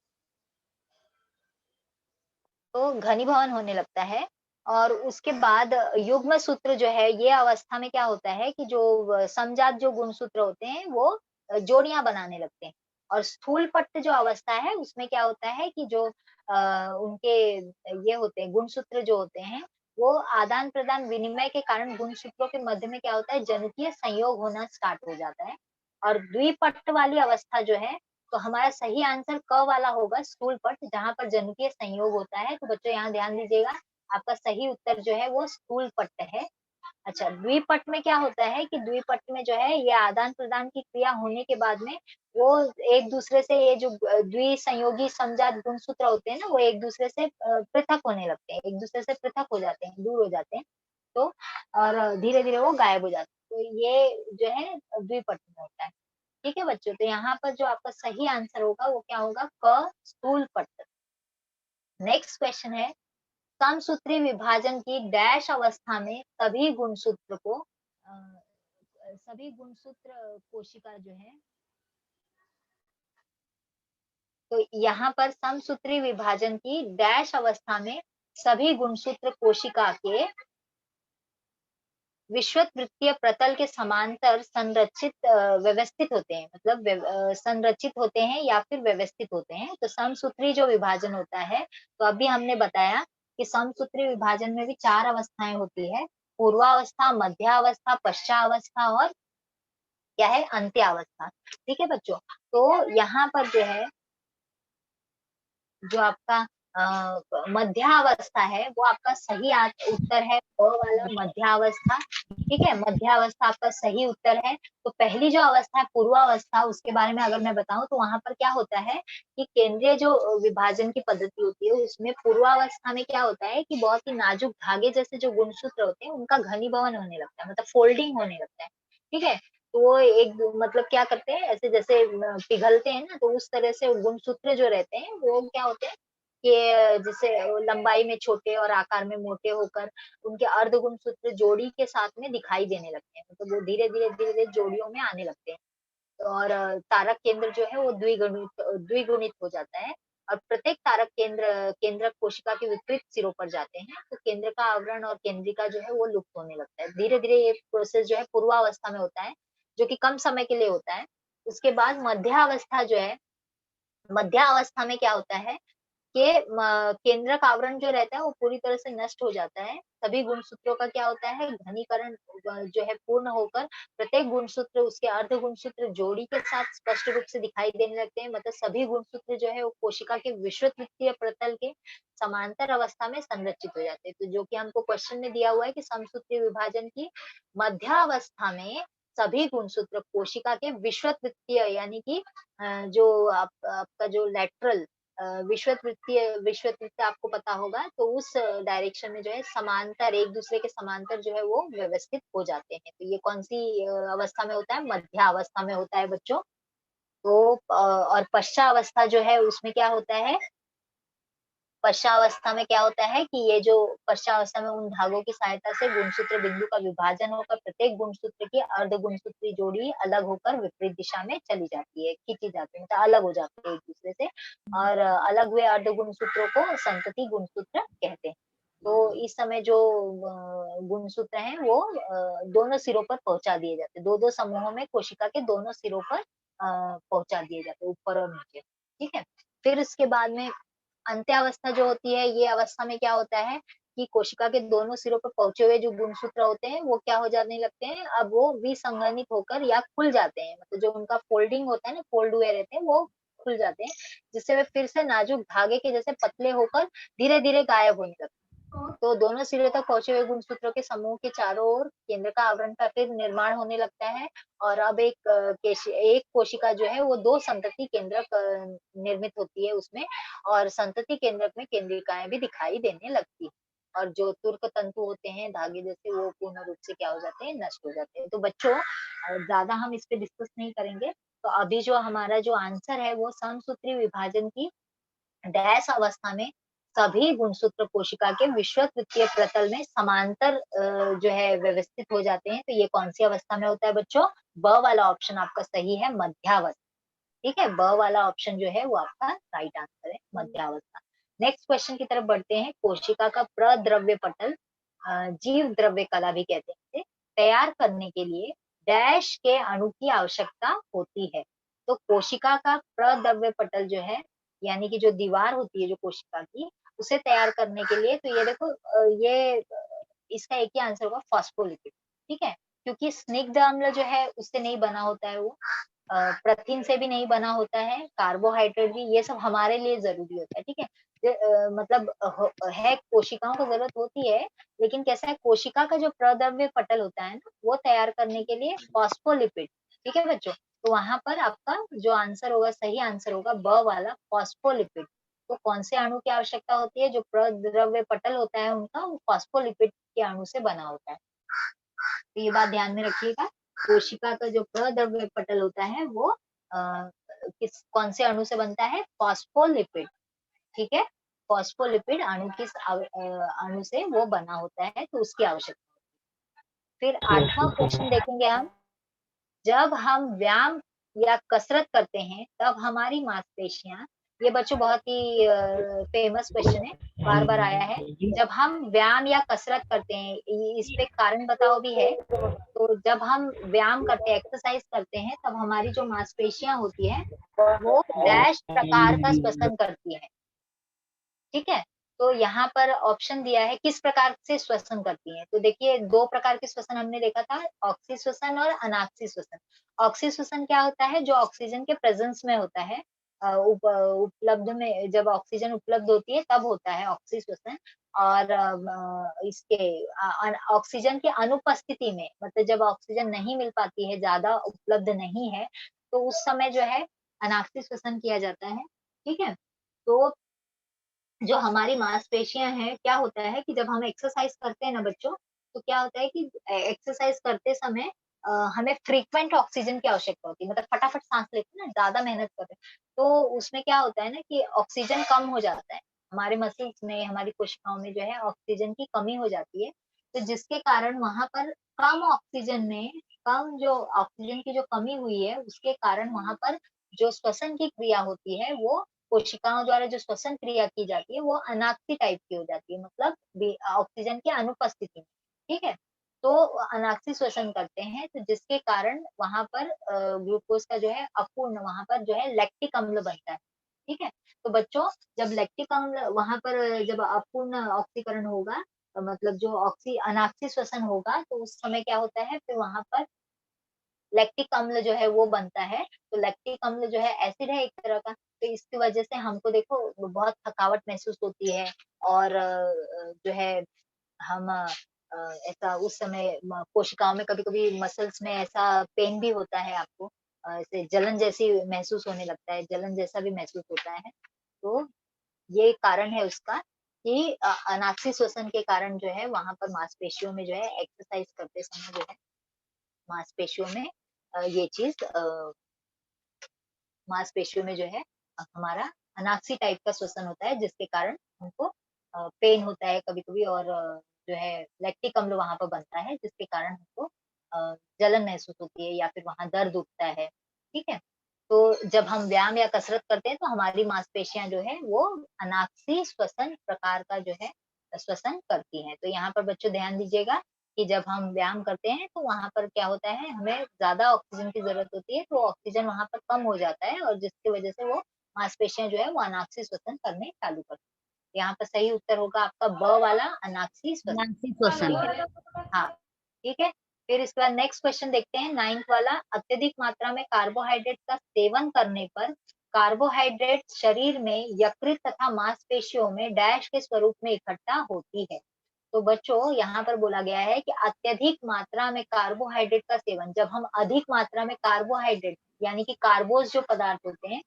तो घनीभवन होने लगता है। और उसके बाद युग्म सूत्र जो है, ये अवस्था में क्या होता है कि जो समजात जो गुणसूत्र होते हैं वो जोड़ियां बनाने लगते हैं। और स्थूल पट्ट जो अवस्था है, उसमें क्या होता है कि जो उनके ये होते हैं गुणसूत्र जो होते हैं, वो आदान प्रदान विनिमय के कारण गुणसूत्रों के मध्य में क्या होता है, जनुकीय संयोग होना स्टार्ट हो जाता है। और द्विपट्ट वाली अवस्था जो है, तो हमारा सही आंसर क वाला होगा, स्थूल पट्ट, जहां पर जनुकीय संयोग होता है। तो बच्चों यहाँ ध्यान दीजिएगा, आपका सही उत्तर जो है वो स्थूल पट्ट है। अच्छा, द्विपट्ट में क्या होता है कि द्विपट्ट में जो है ये आदान प्रदान की क्रिया होने के बाद में वो एक दूसरे से, ये जो द्विसंयोगी समजात गुणसूत्र होते हैं ना, वो एक दूसरे से पृथक होने लगते हैं, एक दूसरे से पृथक हो जाते हैं, दूर हो जाते हैं। तो और धीरे धीरे वो गायब हो जाते हैं। तो ये जो है द्विपट्ट में होता है। ठीक है बच्चों? तो यहाँ पर जो आपका सही आंसर होगा वो क्या होगा, क स्थूल पट्ट। नेक्स्ट क्वेश्चन है, समसूत्री विभाजन की डैश अवस्था में सभी गुणसूत्र कोशिका जो है, तो यहाँ पर समसूत्री विभाजन की डैश अवस्था में सभी गुणसूत्र कोशिका के विश्वत वृत्तीय प्रतल के समांतर व्यवस्थित होते हैं, मतलब संरचित होते हैं या फिर व्यवस्थित होते हैं। तो समसूत्री जो विभाजन होता है, तो अभी हमने बताया कि समसूत्री विभाजन में भी 4 अवस्थाएं होती है, पूर्वावस्था, मध्यावस्था, पश्चावस्था और क्या है, अंत्यावस्था। ठीक है बच्चों? तो यहाँ पर जो है, जो आपका मध्यावस्था है, वो आपका सही उत्तर है, क वाला मध्यावस्था। ठीक है? मध्यावस्था आपका सही उत्तर है। तो पहली जो अवस्था है पूर्वावस्था, उसके बारे में अगर मैं बताऊं तो वहां पर क्या होता है कि केंद्रीय जो विभाजन की पद्धति होती है, उसमें पूर्वावस्था में क्या होता है कि बहुत ही नाजुक धागे जैसे जो गुणसूत्र होते हैं, उनका घनीभवन होने लगता है, मतलब फोल्डिंग होने लगता है। ठीक है? तो वो एक मतलब क्या करते हैं, ऐसे जैसे पिघलते हैं ना, तो उस तरह से गुणसूत्र जो रहते हैं वो क्या होते हैं कि जैसे लंबाई में छोटे और आकार में मोटे होकर उनके अर्ध गुणसूत्र जोड़ी के साथ में दिखाई देने लगते हैं, मतलब वो धीरे धीरे धीरे धीरे जोड़ियों में आने लगते हैं। और तारक केंद्र जो है वो द्विगुणित हो जाता है, और प्रत्येक तारक केंद्रक कोशिका के विपरीत सिरों पर जाते हैं, तो केंद्र का आवरण और केंद्रिका जो है वो लुप्त होने लगता है। धीरे धीरे ये प्रोसेस जो है पूर्वावस्था में होता है, जो कि कम समय के लिए होता है। उसके बाद मध्यावस्था जो है, मध्यावस्था में क्या होता है कि केंद्रक आवरण जो रहता है वो पूरी तरह से नष्ट हो जाता है। सभी गुणसूत्रों का क्या होता है, घनीकरण जो है पूर्ण होकर प्रत्येक गुणसूत्र उसके अर्ध गुणसूत्र जोड़ी के साथ स्पष्ट रूप से दिखाई देने लगते हैं। मतलब सभी गुणसूत्र जो है वो कोशिका के विषुववृत्तीय प्रतल के समांतर अवस्था में संरचित हो जाते हैं। तो जो कि हमको क्वेश्चन में दिया हुआ है कि समसूत्रीय विभाजन की मध्यावस्था में सभी गुणसूत्र कोशिका के विषुववृत्तीय यानी कि जो आपका जो लेटरल विश्ववृत्तीय आपको पता होगा, तो उस डायरेक्शन में जो है समांतर, एक दूसरे के समांतर जो है वो व्यवस्थित हो जाते हैं। तो ये कौन सी अवस्था में होता है, मध्यावस्था में होता है बच्चों। तो और पश्चावस्था जो है उसमें क्या होता है, पश्चावस्था में क्या होता है कि ये जो पश्चावस्था में उन धागों की सहायता से गुणसूत्र बिंदु का विभाजन होकर प्रत्येक गुणसूत्र की अर्ध गुणसूत्री जोड़ी अलग होकर विपरीत दिशा में चली जाती है, खींची जाती है, मतलब अलग हो जाती है एक दूसरे से। और अलग हुए अर्ध गुणसूत्रों को संतति गुणसूत्र कहते हैं। तो इस समय जो गुणसूत्र हैं वो दोनों सिरों पर पहुंचा दिए जाते हैं, दो दो समूहों में कोशिका के दोनों सिरों पर पहुंचा दिए जाते हैं, ऊपर और नीचे। ठीक है। फिर इसके बाद में अंत्यावस्था जो होती है, ये अवस्था में क्या होता है कि कोशिका के दोनों सिरों पर पहुंचे हुए जो गुणसूत्र होते हैं वो क्या हो जाने लगते हैं, अब वो विसंगनित होकर या खुल जाते हैं, मतलब जो उनका फोल्डिंग होता है ना, फोल्ड हुए रहते हैं, वो खुल जाते हैं, जिससे वे फिर से नाजुक धागे के जैसे पतले होकर धीरे धीरे गायब होने लगते हैं। तो दोनों सिरे तक पहुंचे हुए गुणसूत्रों के समूह के चारों ओर केंद्र का आवरण का फिर निर्माण होने लगता है, और अब एक कोशिका जो है वो दो संतति केंद्रक निर्मित होती है उसमें, और संतति केंद्रक में केंद्रिकाएं भी दिखाई देने लगती है, और जो तुर्क तंतु होते हैं धागे जैसे, वो पूर्ण रूप से क्या हो जाते हैं, नष्ट हो जाते हैं। तो बच्चों ज्यादा हम इस पे डिस्कस नहीं करेंगे। तो अभी जो हमारा जो आंसर है वो समसूत्री विभाजन की डैश अवस्था में सभी गुणसूत्र कोशिका के विषुववृत्तीय प्रतल में समांतर जो है व्यवस्थित हो जाते हैं। तो ये कौन सी अवस्था में होता है बच्चों, ब वाला ऑप्शन आपका सही है, मध्यावस्था। ठीक है, ब वाला ऑप्शन जो है वो आपका राइट आंसर है, मध्यावस्था। नेक्स्ट क्वेश्चन की तरफ बढ़ते हैं। कोशिका का प्रद्रव्य पटल, जीव द्रव्य कला भी कहते हैं इसे, तैयार करने के लिए डैश के अणु की आवश्यकता होती है। तो कोशिका का प्रद्रव्य पटल जो है, यानी कि जो दीवार होती है जो कोशिका की, उसे तैयार करने के लिए, तो ये देखो इसका एक ही आंसर होगा, फॉस्फोलिपिड। ठीक है, क्योंकि स्निग्ध अम्ल जो है उससे नहीं बना होता है वो, प्रोटीन से भी नहीं बना होता है, कार्बोहाइड्रेट भी, ये सब हमारे लिए जरूरी होता है। ठीक है, मतलब है, कोशिकाओं को जरूरत होती है, लेकिन कैसा है, कोशिका का जो प्रद्रव्य पटल होता है ना, वो तैयार करने के लिए फॉस्फोलिपिड। ठीक है बच्चों, तो वहां पर आपका जो आंसर होगा, सही आंसर होगा ब वाला, फॉस्फोलिपिड। तो कौन से अणु की आवश्यकता होती है, जो प्रद्रव्य पटल होता है उनका, वो फॉस्फोलिपिड के अणु से बना होता है। तो ये बात ध्यान में रखिएगा, कोशिका का जो प्रद्रव्य पटल होता है वो कौन से अणु से बनता है, फॉस्फोलिपिड। ठीक है, फॉस्फोलिपिड अणु अणु से वो बना होता है, तो उसकी आवश्यकता। फिर आठवां क्वेश्चन देखेंगे हम। जब हम व्यायाम या कसरत करते हैं तब हमारी मांसपेशियां, ये बच्चों बहुत ही फेमस क्वेश्चन है, बार बार आया है। जब हम व्यायाम या कसरत करते हैं, इस पे कारण बताओ भी है। तो जब हम व्यायाम करते हैं, एक्सरसाइज करते हैं, तब हमारी जो मांसपेशियां होती है वो डैश प्रकार का श्वसन करती है। ठीक है, तो यहाँ पर ऑप्शन दिया है किस प्रकार से श्वसन करती है। तो देखिए, दो प्रकार के श्वसन हमने देखा था, ऑक्सी श्वसन और अनाक्सी श्वसन। ऑक्सी श्वसन क्या होता है, जो ऑक्सीजन के प्रेजेंस में होता है, उपलब्ध में, जब ऑक्सीजन उपलब्ध होती है तब होता है ऑक्सी श्वसन। और इसके ऑक्सीजन की अनुपस्थिति में, मतलब जब ऑक्सीजन नहीं मिल पाती है, ज्यादा उपलब्ध नहीं है, तो उस समय जो है अनाक्सी श्वसन किया जाता है। ठीक है, तो जो हमारी मांसपेशियां हैं, क्या होता है कि जब हम एक्सरसाइज करते हैं ना बच्चों, तो क्या होता है कि एक्सरसाइज करते समय हमें फ्रीक्वेंट ऑक्सीजन की आवश्यकता होती है, मतलब फटाफट सांस लेते हैं ना, ज्यादा मेहनत करते हैं, तो उसमें क्या होता है ना कि ऑक्सीजन कम हो जाता है, हमारे मसल्स में, हमारी कोशिकाओं में जो है ऑक्सीजन की कमी हो जाती है, तो जिसके कारण वहां पर कम ऑक्सीजन में, कम जो ऑक्सीजन की जो कमी हुई है उसके कारण वहां पर जो श्वसन की क्रिया होती है, वो कोशिकाओं द्वारा जो श्वसन क्रिया की जाती है वो अनाक्सी टाइप की हो जाती है, मतलब ऑक्सीजन की अनुपस्थिति में, ठीक है। तो अनाक्सी श्वसन करते हैं, तो जिसके कारण वहां पर ग्लूकोज का जो है अपूर्ण, वहां पर जो है लैक्टिक अम्ल बनता है, ठीक है। तो बच्चों, जब लैक्टिक अम्ल वहां पर जब अपूर्ण ऑक्सीकरण होगा, मतलब जो अनाक्सी श्वसन होगा, तो उस समय क्या होता है, फिर वहां पर लैक्टिक अम्ल जो है वो बनता है। तो लैक्टिक अम्ल जो है एसिड है एक तरह का, तो इसकी वजह से हमको देखो बहुत थकावट महसूस होती है, और जो है हम ऐसा उस समय कोशिकाओं में कभी-कभी मसल्स में ऐसा पेन भी होता है आपको, ऐसे जलन जैसी महसूस होने लगता है, जलन जैसा भी महसूस होता है। तो ये कारण है उसका कि अनाक्सी श्वसन के कारण जो है वहाँ पर मांसपेशियों में जो है एक्सरसाइज करते समय जो है मांसपेशियों में ये चीज़ मांसपेशियों में जो है हमारा अनाक्सी टाइप का श्वसन होता है, जिसके कारण हमको पेन होता है कभी-कभी, और जो है लैक्टिक अम्ल वहाँ पर बनता है, जिसके कारण हमको जलन महसूस होती है या फिर वहाँ दर्द उठता है, ठीक है? तो जब हम व्यायाम या कसरत करते हैं तो हमारी मांसपेशियाँ जो है वो अनाक्सी श्वसन प्रकार का जो है श्वसन करती हैं। तो यहाँ पर बच्चों ध्यान दीजिएगा कि जब हम व्यायाम करते हैं तो वहाँ पर क्या होता है, हमें ज़्यादा ऑक्सीजन की ज़रूरत होती है, तो ऑक्सीजन वहाँ पर कम हो जाता है, और जिसकी वजह से वो मांसपेशियाँ जो है वो अनाक्सी श्वसन करने चालू करती हैं। यहाँ पर सही उत्तर होगा आपका ब वाला, अनाक्सी श्वसन, अनाक्सी श्वसन। ठीक है? हाँ, ठीक है। फिर इसके बाद नेक्स्ट क्वेश्चन देखते हैं 9th वाला। अत्यधिक मात्रा में कार्बोहाइड्रेट का सेवन करने पर कार्बोहाइड्रेट शरीर में यकृत तथा मांसपेशियों में डैश के स्वरूप में इकट्ठा होती है। तो बच्चों, यहाँ पर बोला गया है कि अत्यधिक मात्रा में कार्बोहाइड्रेट का सेवन, जब हम अधिक मात्रा में कार्बोहाइड्रेट यानी कि कार्बोज जो पदार्थ होते हैं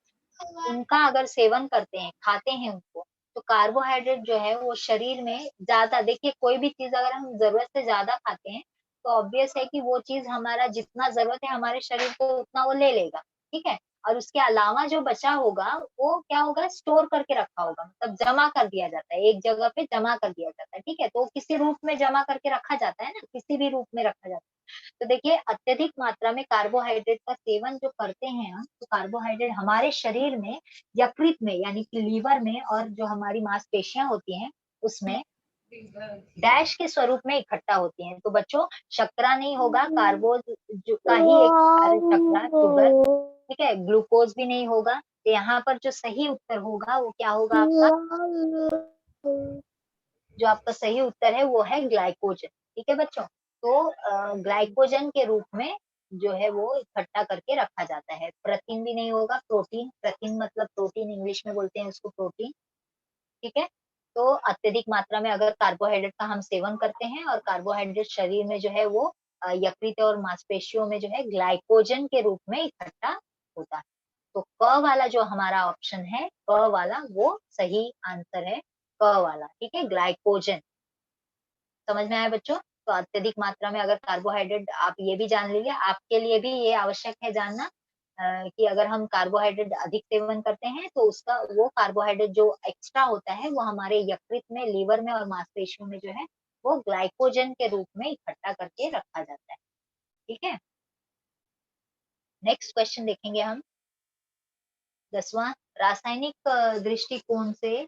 उनका अगर सेवन करते हैं, खाते हैं उनको, तो कार्बोहाइड्रेट जो है वो शरीर में ज़्यादा, देखिए कोई भी चीज़ अगर हम ज़रूरत से ज़्यादा खाते हैं, तो ऑब्वियस है कि वो चीज़ हमारा जितना ज़रूरत है हमारे शरीर को उतना वो ले लेगा, ठीक है? और उसके अलावा जो बचा होगा, वो क्या होगा, स्टोर करके रखा होगा, मतलब जमा कर दिया जाता है, एक जगह पे जमा कर दिया जाता है, ठीक है? तो किसी रूप में जमा करके रखा जाता है ना, किसी भी रूप में रखा जाता है। तो देखिए, अत्यधिक मात्रा में कार्बोहाइड्रेट का सेवन जो करते हैं हम, तो कार्बोहाइड्रेट हमारे शरीर में यकृत में यानी कि लीवर में, और जो हमारी मांसपेशियां होती हैं उसमें डैश के स्वरूप में इकट्ठा होती हैं। तो बच्चों, शर्करा नहीं होगा, कार्बोज जो का ही एक प्रकार है शर्करा, शुगर, ठीक है? ग्लूकोज भी नहीं होगा। तो यहाँ पर जो सही उत्तर होगा वो क्या होगा आपका, जो आपका सही उत्तर है वो है ग्लाइकोजन, ठीक है बच्चों? तो ग्लाइकोजन के रूप में जो है वो इकट्ठा करके रखा जाता है। प्रोटीन भी नहीं होगा, प्रोटीन, प्रोटीन मतलब प्रोटीन, इंग्लिश में बोलते हैं उसको प्रोटीन, ठीक है? तो अत्यधिक मात्रा में अगर कार्बोहाइड्रेट का हम सेवन करते हैं, और कार्बोहाइड्रेट शरीर में जो है वो यकृत और मांसपेशियों में जो है ग्लाइकोजन के रूप में इकट्ठा होता है। तो क वाला जो हमारा ऑप्शन है, क वाला वो सही आंसर है, क वाला, ठीक है? ग्लाइकोजन। समझ में आया बच्चों? तो अत्यधिक मात्रा में अगर कार्बोहाइड्रेट, आप ये भी जान लीजिए, आपके लिए भी ये आवश्यक है जानना कि अगर हम कार्बोहाइड्रेट अधिक सेवन करते हैं तो उसका वो कार्बोहाइड्रेट जो एक्स्ट्रा होता है वो हमारे यकृत में, लीवर में और मांसपेशियों में जो है वो ग्लाइकोजन के रूप में इकट्ठा करके रखा जाता है, ठीक है? नेक्स्ट क्वेश्चन देखेंगे हम। 10वां, रासायनिक दृष्टिकोण से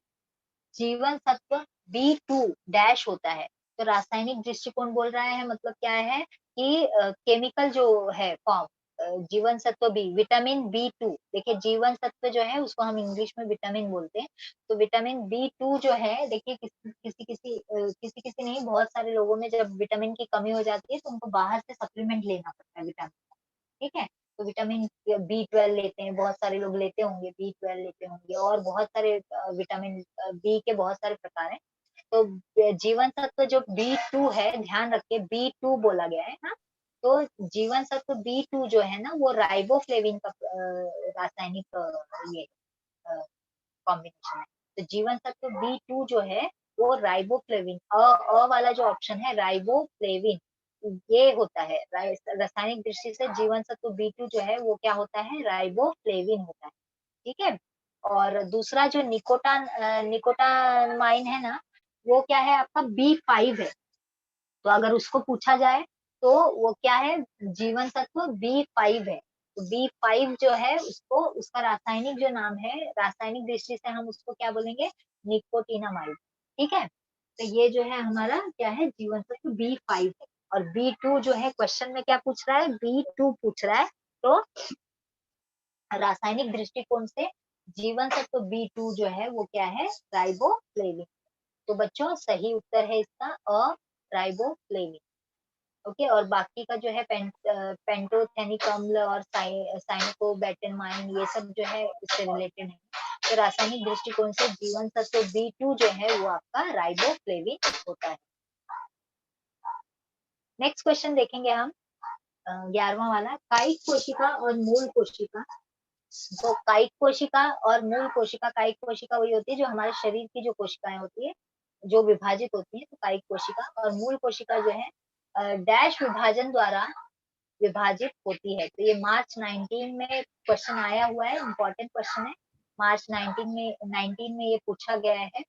जीवन सत्व B2 डैश होता है। तो रासायनिक दृष्टिकोण बोल रहा है, मतलब क्या है कि केमिकल जो है फॉर्म, जीवन सत्व बी, विटामिन B2, देखिए जीवन सत्व जो है उसको हम इंग्लिश में विटामिन बोलते हैं। तो विटामिन B2 जो है, देखिए किसी किसी नहीं, बहुत सारे लोगों में जब विटामिन की कमी हो जाती है तो उनको बाहर से सप्लीमेंट लेना पड़ता है विटामिन, ठीक है? तो विटामिन B12 लेते हैं, बहुत सारे लोग लेते होंगे, B12 लेते होंगे, और बहुत सारे विटामिन बी के बहुत सारे प्रकार हैं। तो जीवन सत्व जो B2 है, ध्यान रखिए B2 बोला गया है, हाँ? तो जीवन सत्व B2 जो है ना, वो राइबोफ्लेविन का रासायनिक ये कॉम्बिनेशन है। तो जीवन सत्व B2 जो है वो राइबोफ्लेविन, अ वाला जो ऑप्शन है राइबोफ्लेविन, ये होता है रासायनिक दृष्टि से जीवन सत्व B2 जो है वो क्या होता है, राइबोफ्लेविन होता है। ठीक है। और दूसरा जो निकोटामाइन है ना, वो क्या है आपका B5 है। तो अगर उसको पूछा जाए तो वो क्या है, जीवन सत्व B5 है। तो B5 जो है उसको, उसका रासायनिक जो नाम है, रासायनिक दृष्टि से हम उसको क्या बोलेंगे, निकोटिनामाइड। ठीक है। तो ये जो है हमारा क्या है, जीवन सत्व B5 है। और B2 जो है, क्वेश्चन में क्या पूछ रहा है, B2 पूछ रहा है। तो रासायनिक दृष्टिकोण से जीवन सत्व B2 जो है वो क्या है, राइबोफ्लेविन। तो बच्चों सही उत्तर है इसका राइबोफ्लेविन। ओके। और बाकी का जो है पेंटोथेनिक अम्ल और साइनोकोबैक्टेरियमाइन, ये सब जो है इससे रिलेटेड है। तो रासायनिक दृष्टिकोण से जीवन सत्व B2 जो है वो आपका राइबोफ्लेविन होता है। नेक्स्ट क्वेश्चन देखेंगे हम, 11वां वाला, कायिक कोशिका और मूल कोशिका। तो कायिक कोशिका और मूल कोशिका, कायिक कोशिका वही होती है जो हमारे शरीर की जो कोशिकाएं होती है, जो विभाजित होती है, तो कायिक कोशिका। और मूल कोशिका जो है डैश विभाजन द्वारा विभाजित होती है। तो ये मार्च 19 में क्वेश्चन आया हुआ है, इम्पोर्टेंट क्वेश्चन है। मार्च 19 में ये पूछा गया है।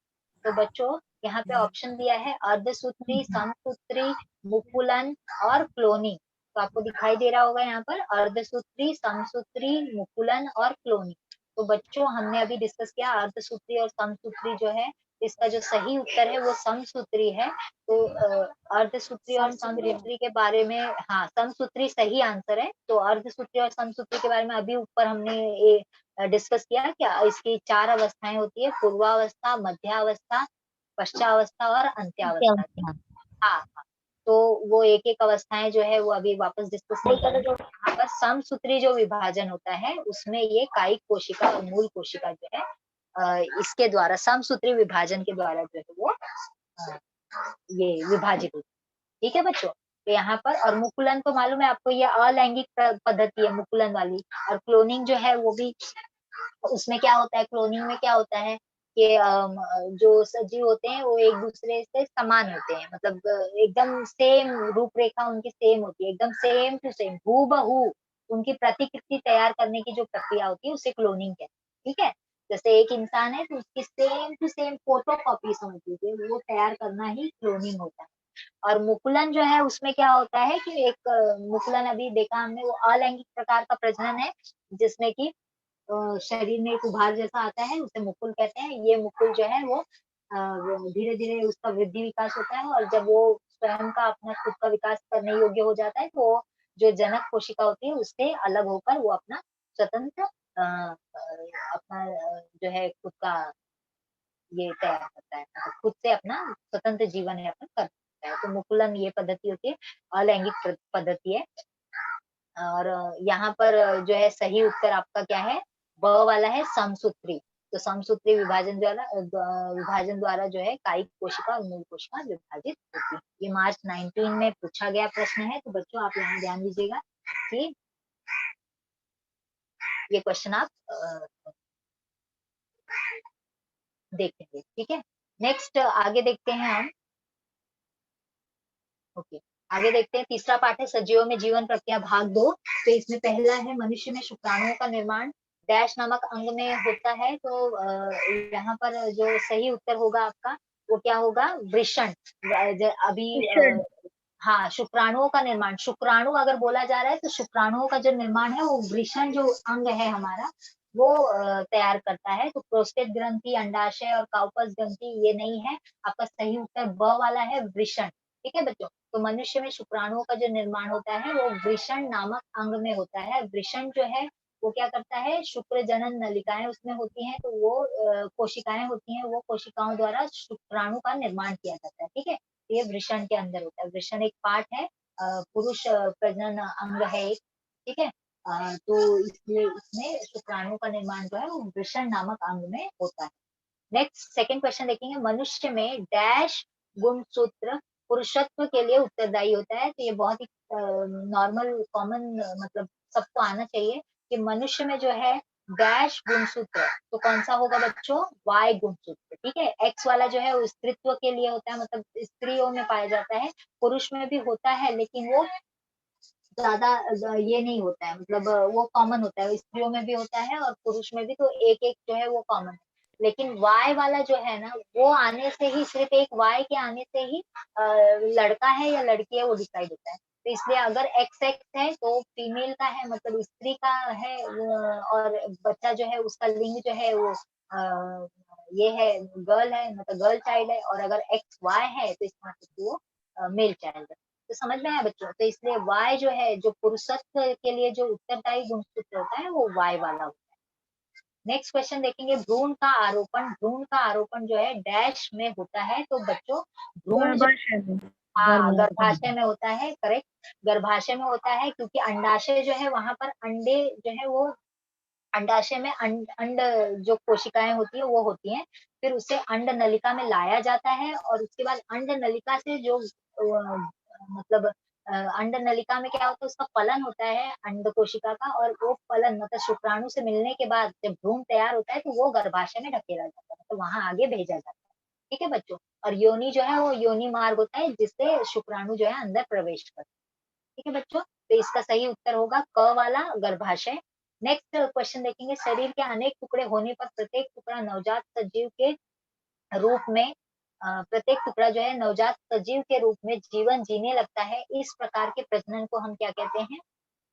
तो बच्चों यहाँ पे ऑप्शन दिया है अर्धसूत्री, समसूत्री, मुकुलन और क्लोनिंग। तो आपको दिखाई दे रहा होगा यहाँ पर अर्धसूत्री, समसूत्री, मुकुलन और क्लोनिंग। तो बच्चों हमने अभी डिस्कस किया अर्धसूत्री और समसूत्री जो है, इसका जो सही उत्तर है वो समसूत्री है। तो अर्धसूत्री और समसूत्री के बारे में, हाँ समसूत्री सही आंसर है। तो अर्धसूत्री और समसूत्री के बारे में अभी ऊपर हमने ये डिस्कस किया कि इसकी 4 अवस्थाएं होती है, पूर्वावस्था, मध्यावस्था, पश्चावस्था और क्या अंत्यावस्था। होता है? हाँ हाँ। तो वो एक एक अवस्थाएं जो है वो अभी वापस डिस्कस नहीं करेंगे। यहाँ पर समसूत्री जो विभाजन होता है उसमें ये कायिक कोशिका और मूल कोशिका जो है इसके द्वारा, समसूत्री विभाजन के द्वारा जो है वो ये विभाजित होती है। ठीक है बच्चों। तो यहाँ पर, और मुकुलन तो मालूम है आपको, ये अलैंगिक पद्धति है मुकुलन वाली। और क्लोनिंग जो है वो भी, उसमें क्या होता है, क्लोनिंग में क्या होता है कि जो सजीव होते हैं वो एक दूसरे से समान होते हैं, मतलब एकदम सेम रूपरेखा उनकी सेम होती है, एकदम सेम टू सेम, हूबहू उनकी प्रतिकृति तैयार करने की जो प्रक्रिया होती है उसे क्लोनिंग कहते हैं। ठीक है। जैसे एक इंसान है तो उसकी same to same photo copy समझ लीजिए, वो तैयार करना ही क्लोनिंग होता है। और मुकुलन जो है उसमें क्या होता है कि एक मुकुलन अभी देखा हमने, वो अलैंगिक प्रकार का प्रजनन है, जिसमें कि शरीर में एक उभार जैसा आता है, उसे मुकुल कहते हैं। ये मुकुल जो है वो धीरे धीरे उसका वृद्धि विकास होता है, और जब वो स्वयं का अपना खुद का विकास करने योग्य हो जाता है तो जो जनक कोशिका होती है उससे अलग होकर वो अपना स्वतंत्र अपना जो है खुद का ये तैयार करता है, मतलब खुद से अपना स्वतंत्र जीवन यापन कर सकता है। तो मुकुलन ये पद्धति होती है, अलैंगिक पद्धति है। और यहाँ पर जो है सही उत्तर आपका क्या है, ब वाला है, समसूत्री। तो समसूत्री विभाजन द्वारा जो है कायिक कोशिका और मूल कोशिका विभाजित होती है। ये मार्च 19 में पूछा गया प्रश्न है। तो बच्चों आप यहाँ ध्यान दीजिएगा कि ये क्वेश्चन आप देखेंगे। ठीक है। नेक्स्ट आगे देखते हैं हम। ओके। आगे देखते हैं, तीसरा पाठ है सजीवों में जीवन प्रक्रिया भाग 2। तो इसमें पहला है मनुष्य में शुक्राणुओं का निर्माण डैश नामक अंग में होता है। तो यहाँ पर जो सही उत्तर होगा आपका वो क्या होगा, वृषण। अभी हाँ, शुक्राणुओं का निर्माण, शुक्राणु अगर बोला जा रहा है तो शुक्राणुओं का जो निर्माण है वो वृषण जो अंग है हमारा वो तैयार करता है। तो प्रोस्टेट ग्रंथि, अंडाशय और काउपस ग्रंथि ये नहीं है। आपका सही उत्तर ब वाला है, वृषण। ठीक है बच्चों। तो मनुष्य में शुक्राणुओं का जो निर्माण होता है वो वृषण नामक अंग में होता है। वृषण जो है वो क्या करता है, शुक्र जनन नलिकाएं उसमें होती हैं, तो वो कोशिकाएं होती हैं, वो कोशिकाओं द्वारा शुक्राणु का निर्माण किया जाता है। ठीक है। ये वृषण के अंदर होता है। वृषण एक पार्ट है, पुरुष प्रजनन अंग है एक। ठीक है। तो इसलिए इसमें शुक्राणु का निर्माण जो है वो वृषण नामक अंग में होता है। नेक्स्ट सेकंड क्वेश्चन देखेंगे, मनुष्य में डैश गुणसूत्र पुरुषत्व के लिए उत्तरदायी होता है। तो ये बहुत ही नॉर्मल कॉमन मतलब सबको आना चाहिए कि मनुष्य में जो है डैश गुणसूत्र, तो कौन सा होगा बच्चों? वाई गुणसूत्र। ठीक है, एक्स वाला जो है वो स्त्रीत्व के लिए होता है, मतलब स्त्रियों में पाया जाता है, पुरुष में भी होता है लेकिन वो ज्यादा ये नहीं होता है, मतलब वो कॉमन होता है, स्त्रियों में भी होता है और पुरुष में भी, तो एक एक जो है वो कॉमन है। लेकिन वाई वाला जो है ना, वो आने से ही, सिर्फ एक वाई के आने से ही लड़का है या लड़की है वो डिसाइड होता है। तो इसलिए अगर एक्स एक्स है तो फीमेल का है, मतलब स्त्री का है, और बच्चा जो है उसका लिंग जो है वो ये है, गर्ल है, मतलब गर्ल चाइल्ड है, और अगर एक्स वाई है तो इसका मतलब वो मेल चाइल्ड है। तो समझ में आया बच्चों? तो इसलिए वाई जो है, जो पुरुषत्व के लिए जो उत्तरदायी गुणसूत्र होता है वो वाई वाला होता है। नेक्स्ट क्वेश्चन देखेंगे, भ्रूण का आरोपण। भ्रूण का आरोपण जो है डैश में होता है, तो बच्चों भ्रूण जो, गर्भाशय में। हाँ, गर्भाशय में होता है, करेक्ट, गर्भाशय में होता है, क्योंकि अंडाशय जो है वहां पर अंडे जो है वो, अंडाशय में अंड जो कोशिकाएं होती है वो होती हैं, फिर उसे अंड नलिका में लाया जाता है, और उसके बाद अंड नलिका से जो मतलब अंड नलिका में क्या होता है, उसका फलन होता है अंड कोशिका का, और वो फलन मतलब शुक्राणु से मिलने के बाद जब भ्रूण तैयार होता है तो वो गर्भाशय में ढकेला जाता है, तो वहां आगे भेजा जाता है। ठीक है बच्चों, और योनि जो है वो योनि मार्ग होता है जिससे शुक्राणु जो है अंदर प्रवेश करता है। ठीक है बच्चों, तो इसका सही उत्तर होगा क वाला, गर्भाशय। नेक्स्ट क्वेश्चन देखेंगे, शरीर के अनेक टुकड़े होने पर प्रत्येक टुकड़ा नवजात सजीव के रूप में प्रत्येक टुकड़ा जो है नवजात सजीव के रूप में जीवन जीने लगता है, इस प्रकार के प्रजनन को हम क्या कहते हैं?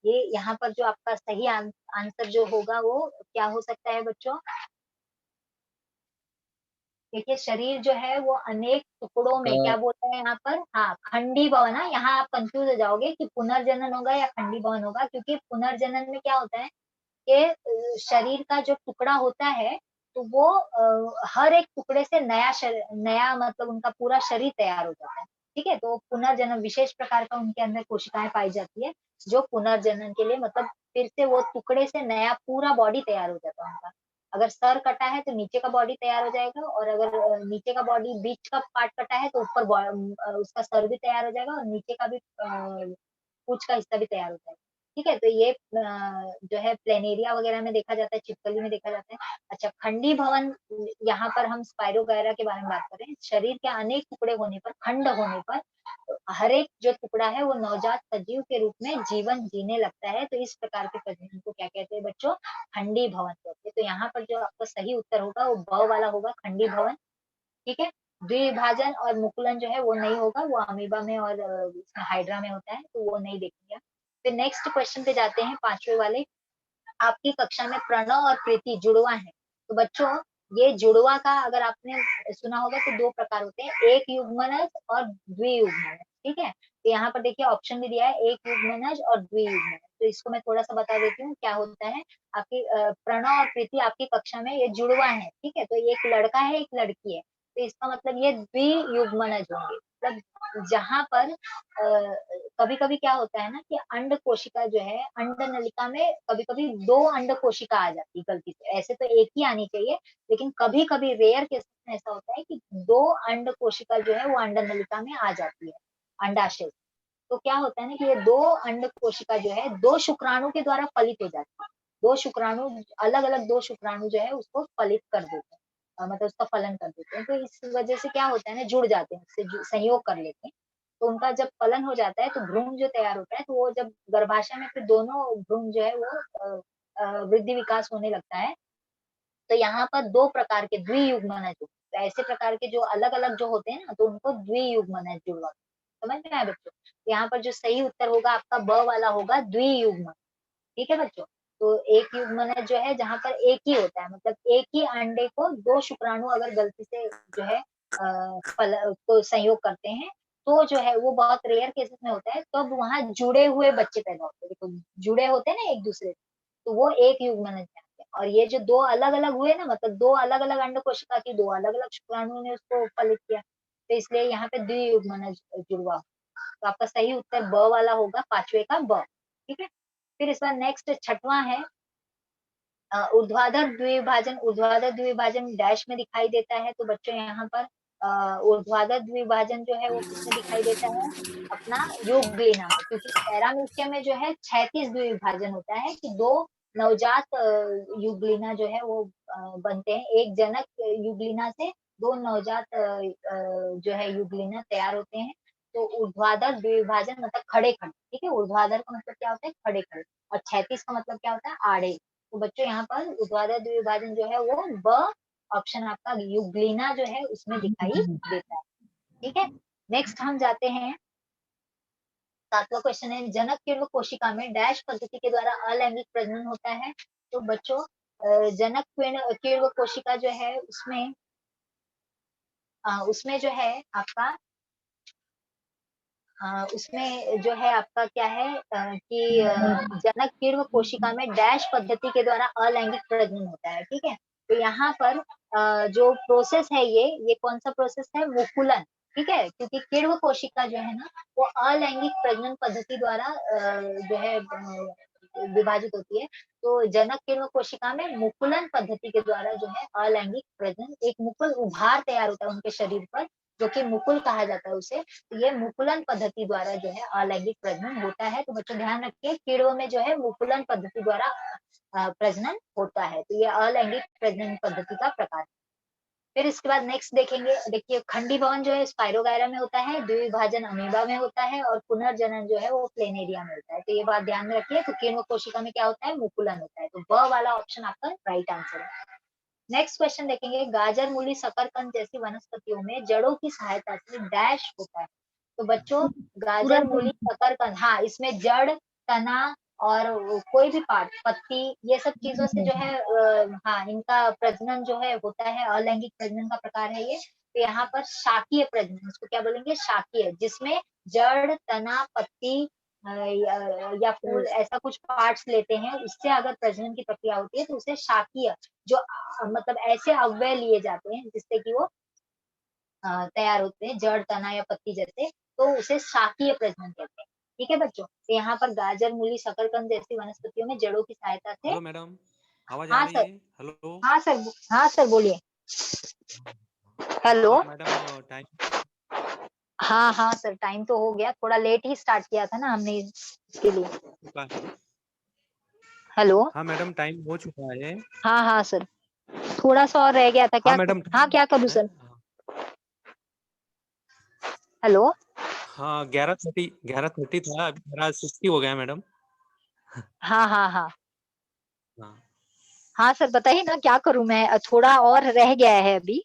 ये यहाँ पर जो आपका सही आंसर जो होगा वो क्या हो सकता है बच्चों? देखिए, शरीर जो है वो अनेक टुकड़ों में, क्या बोलते हैं यहाँ पर? हाँ, खंडी भवन। हाँ, यहाँ आप कंफ्यूज हो जाओगे कि पुनर्जनन होगा या खंडी भवन होगा, क्योंकि पुनर्जनन में क्या होता है कि शरीर का जो टुकड़ा होता है तो वो हर एक टुकड़े से नया मतलब उनका पूरा शरीर तैयार हो जाता है। ठीक है, तो पुनर्जन्म विशेष प्रकार का उनके अंदर कोशिकाएं पाई जाती है, जो पुनर्जनन के लिए, मतलब फिर से वो टुकड़े से नया पूरा बॉडी तैयार हो जाता है उनका। अगर सर कटा है तो नीचे का बॉडी तैयार हो जाएगा, और अगर नीचे का बॉडी, बीच का पार्ट कटा है तो ऊपर उसका सर भी तैयार हो जाएगा, और नीचे का भी पूंछ का हिस्सा भी तैयार हो जाएगा। ठीक है, तो ये जो है प्लेनेरिया वगैरह में देखा जाता है, छिपकली में देखा जाता है। अच्छा, खंडी भवन, यहाँ पर हम स्पाइरो वगैरह के बारे में बात कर रहे हैं। शरीर के अनेक टुकड़े होने पर, खंड होने पर, हर एक जो टुकड़ा है वो नवजात सजीव के रूप में जीवन जीने लगता है, तो इस प्रकार के प्रजनन को क्या कहते हैं बच्चों? खंडी भवन कहते हैं। तो यहाँ पर जो आपका सही उत्तर होगा वो ब वाला होगा, खंडी भवन। ठीक है, द्विभाजन और मुकुलन जो है वो नहीं होगा, वो अमीबा में और इसमें हाइड्रा में होता है, तो वो नहीं देखेंगे। फिर नेक्स्ट क्वेश्चन पे जाते हैं, पांचवे वाले। आपकी कक्षा में प्रणव और प्रीति जुड़वा है, तो बच्चों ये जुड़वा का अगर आपने सुना होगा तो दो प्रकार होते हैं, एक युग्मनज और द्वियुग्मनज। ठीक है, तो यहाँ पर देखिए ऑप्शन भी दिया है, एक युग्मनज और द्वियुग्मनज। तो इसको मैं थोड़ा सा बता देती हूँ क्या होता है। आपकी प्रणव और प्रीति आपकी कक्षा में ये जुड़वा है, ठीक है, तो ये एक लड़का है एक लड़की है, तो इसका मतलब ये द्वियुग्मनज होंगे। मतलब जहां पर कभी कभी क्या होता है ना कि अंड कोशिका जो है, अंड नलिका में कभी कभी दो अंड कोशिका आ जाती है गलती से, ऐसे तो एक ही आनी चाहिए, लेकिन कभी कभी रेयर केस में ऐसा होता है कि दो अंड कोशिका जो है वो अंड नलिका में आ जाती है, अंडाशय से। तो क्या होता है ना कि ये दो अंड कोशिका जो है दो शुक्राणु के द्वारा फलित हो जाती है, दो शुक्राणु, अलग अलग दो शुक्राणु जो है उसको फलित कर देते हैं, मतलब उसका फलन कर देते हैं, तो इस वजह से क्या होता है ना, जुड़ जाते हैं, उससे संयोग कर लेते हैं। तो उनका जब फलन हो जाता है तो भ्रूण जो तैयार होता है, तो वो जब गर्भाशय में फिर दोनों भ्रूण जो है वो वृद्धि विकास होने लगता है। तो यहाँ पर दो प्रकार के द्वियुग्मनज, तो ऐसे प्रकार के जो अलग अलग जो होते हैं ना, तो उनको द्वियुग्मनज जुड़वा, समझ में आया बच्चों? तो यहाँ पर जो सही उत्तर होगा आपका ब वाला होगा, द्वियुग्मन। ठीक है बच्चों, तो एक युग्मनज जो है जहाँ पर एक ही होता है, मतलब एक ही अंडे को दो शुक्राणु अगर गलती से जो है फल को संयोग करते हैं, तो जो है वो बहुत रेयर केसेस में होता है, तब वहां जुड़े हुए बच्चे पैदा होते हैं। देखो, जुड़े होते हैं ना एक दूसरे से, तो वो एक युग्मनज कहते हैं। और ये जो दो अलग अलग हुए ना, मतलब दो अलग अलग अंड कोशिका की दो अलग अलग शुक्राणुओं ने उसको फलित किया, तो इसलिए यहाँ पे द्वियुग्मनज जुड़वा। तो आपका सही उत्तर ब वाला होगा, पांचवे का ब। ठीक है, फिर इस बार नेक्स्ट छठवां है, ऊर्ध्वाधर द्विभाजन। ऊर्ध्वाधर द्विभाजन डैश में दिखाई देता है, तो बच्चों यहाँ पर ऊर्ध्वाधर द्विभाजन जो है वो किसमें दिखाई देता है? अपना यूग्लिना में, क्योंकि पैरामीशियम में जो है 36 द्विभाजन होता है कि दो नवजात युगलिना जो है वो बनते हैं। एक जनक युगलिना से 2 नवजात जो है युगलिना तैयार होते हैं। तो ऊर्ध्वाधर द्विभाजन मतलब खड़े खड़े, ठीक है। ऊर्ध्वाधर का मतलब क्या होता है, खड़े खड़े, और क्षैतिज का मतलब क्या होता है, आड़े। तो बच्चों यहाँ पर ऊर्ध्वाधर द्विभाजन जो है वो ब ऑप्शन आपका युगलिना जो है उसमें दिखाई देता है, ठीक है। नेक्स्ट हम जाते हैं, 7वां क्वेश्चन है, जनक किण्व कोशिका में डैश पद्धति के द्वारा अलैंगिक प्रजनन होता है। तो बच्चों जनक किण्व कोशिका जो है उसमें जो है आपका उसमें जो है आपका क्या है कि जनक किण्व कोशिका में डैश पद्धति के द्वारा अलैंगिक प्रजनन होता है, ठीक है। तो यहाँ पर जो प्रोसेस है ये कौन सा प्रोसेस है, मुकुलन, ठीक है। क्योंकि किण्व कोशिका जो है ना वो अलैंगिक प्रजनन पद्धति द्वारा जो है विभाजित होती है। तो जनक किण्व कोशिका में मुकुलन पद्धति के द्वारा जो है अलैंगिक प्रजनन, एक मुकुल उभार तैयार होता है उनके शरीर पर, जो कि मुकुल कहा जाता है उसे। तो ये मुकुलन पद्धति द्वारा जो है अलैंगिक प्रजनन होता है। तो बच्चों ध्यान रखिए, कीड़ों में जो है मुकुलन पद्धति द्वारा प्रजनन होता है। तो ये अलैंगिक प्रजनन पद्धति का प्रकार है। फिर इसके बाद नेक्स्ट देखेंगे, देखिए खंडी भवन जो है स्पाइरोगायरा में होता है, द्विभाजन अमीबा में होता है, और पुनर्जनन जो है वो प्लेनेरिया में होता है। तो ये बात ध्यान में रखिए। तो किण्व कोशिका में क्या होता है, मुकुलन होता है। तो ब वाला ऑप्शन आपका राइट आंसर है। नेक्स्ट क्वेश्चन देखेंगे, गाजर मूली शकरकंद जैसी वनस्पतियों में जड़ों की सहायता से डैश होता है। तो बच्चों पूरा गाजर मूली शकरकंद, हाँ इसमें जड़, तना और कोई भी पार्ट, पत्ती, ये सब चीजों से जो है हाँ इनका प्रजनन जो है होता है, अलैंगिक प्रजनन का प्रकार है ये। तो यहाँ पर शाकीय प्रजनन, इसको क्या बोलेंगे, शाकीय, जिसमें जड़, तना, पत्ती या फूल ऐसा कुछ पार्ट्स लेते हैं, उससे अगर प्रजनन की प्रक्रिया होती है तो उसे शाकीय, जो मतलब ऐसे अव्यय लिए जाते हैं जिससे कि वो तैयार होते हैं, जड़, तना या पत्ती जैसे, तो उसे शाकीय प्रजनन कहते हैं, ठीक है बच्चों। तो यहाँ पर गाजर मूली शकरकंद जैसी वनस्पतियों में जड़ों की सहायता से, हेलो मैडम, आवाज आ हाँ रही सर, है? हेलो। हाँ सर, हाँ सर बोलिए। हेलो। हाँ मैडम, टाइम। हाँ हाँ सर, टाइम तो हो गया, थोड़ा लेट ही स्टार्ट किया था ना हमने इसके लिए। चुका है। हेलो। हाँ मैडम, टाइम हो चुका है। हाँ हाँ सर, थोड़ा सा और रह गया था, हाँ क्या मैडम, हाँ क्या करूँ है। सर। हेलो। हाँ 11:30 था, अभी 11:60 हो गया मैडम। हाँ हाँ हाँ हाँ हाँ सर, बताइए ना क्या करूँ मैं, थोड़ा और रह गया है अभी।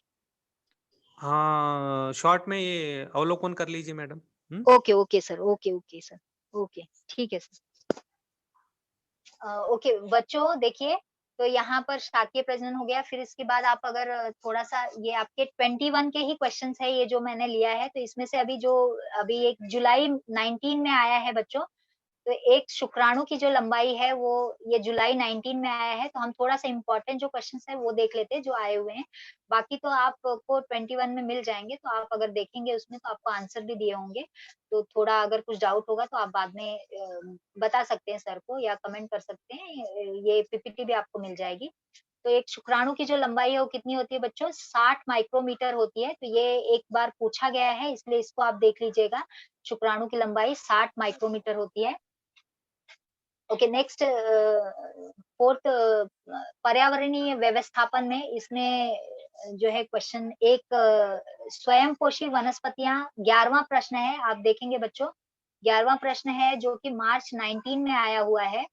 हाँ, शॉर्ट में ये अवलोकन कर लीजिए madam. Okay okay sir, okay okay sir, okay ठीक है सर। ओके बच्चों देखिए, तो यहाँ पर शाकीय प्रजनन हो गया। फिर इसके बाद आप अगर थोड़ा सा, ये आपके 21 के ही क्वेश्चंस है ये जो मैंने लिया है, तो इसमें से अभी एक जुलाई 19 में आया है बच्चों। तो एक शुक्राणु की जो लंबाई है वो ये जुलाई 19 में आया है। तो हम थोड़ा सा इम्पोर्टेंट जो क्वेश्चंस है वो देख लेते हैं जो आए हुए हैं। बाकी तो आपको 21 में मिल जाएंगे, तो आप अगर देखेंगे उसमें तो आपको आंसर भी दिए होंगे। तो थोड़ा अगर कुछ डाउट होगा तो आप बाद में बता सकते हैं सर को, या कमेंट कर सकते हैं। ये पीपीटी भी आपको मिल जाएगी। तो एक शुक्राणु की जो लंबाई है वो कितनी होती है बच्चों, 60 माइक्रोमीटर होती है। तो ये एक बार पूछा गया है, इसलिए इसको आप देख लीजिएगा। शुक्राणु की लंबाई 60 माइक्रोमीटर होती है। ओके नेक्स्ट, फोर्थ, पर्यावरणीय व्यवस्थापन में इसमें जो है क्वेश्चन एक, स्वयंपोषी वनस्पतियां, 11वां प्रश्न है, आप देखेंगे बच्चों। 11वां प्रश्न है जो कि मार्च 19 में आया हुआ है।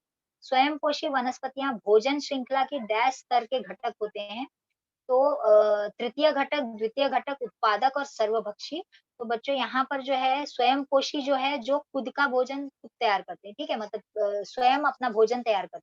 स्वयंपोषी वनस्पतियां भोजन श्रृंखला के डैश स्तर के घटक होते हैं। तो तृतीय घटक, द्वितीय घटक, उत्पादक और सर्वभक्षी। तो बच्चों यहाँ पर जो है स्वयंपोषी जो है, जो खुद का भोजन खुद तैयार करते हैं, ठीक है, मतलब स्वयं अपना भोजन तैयार करते हैं।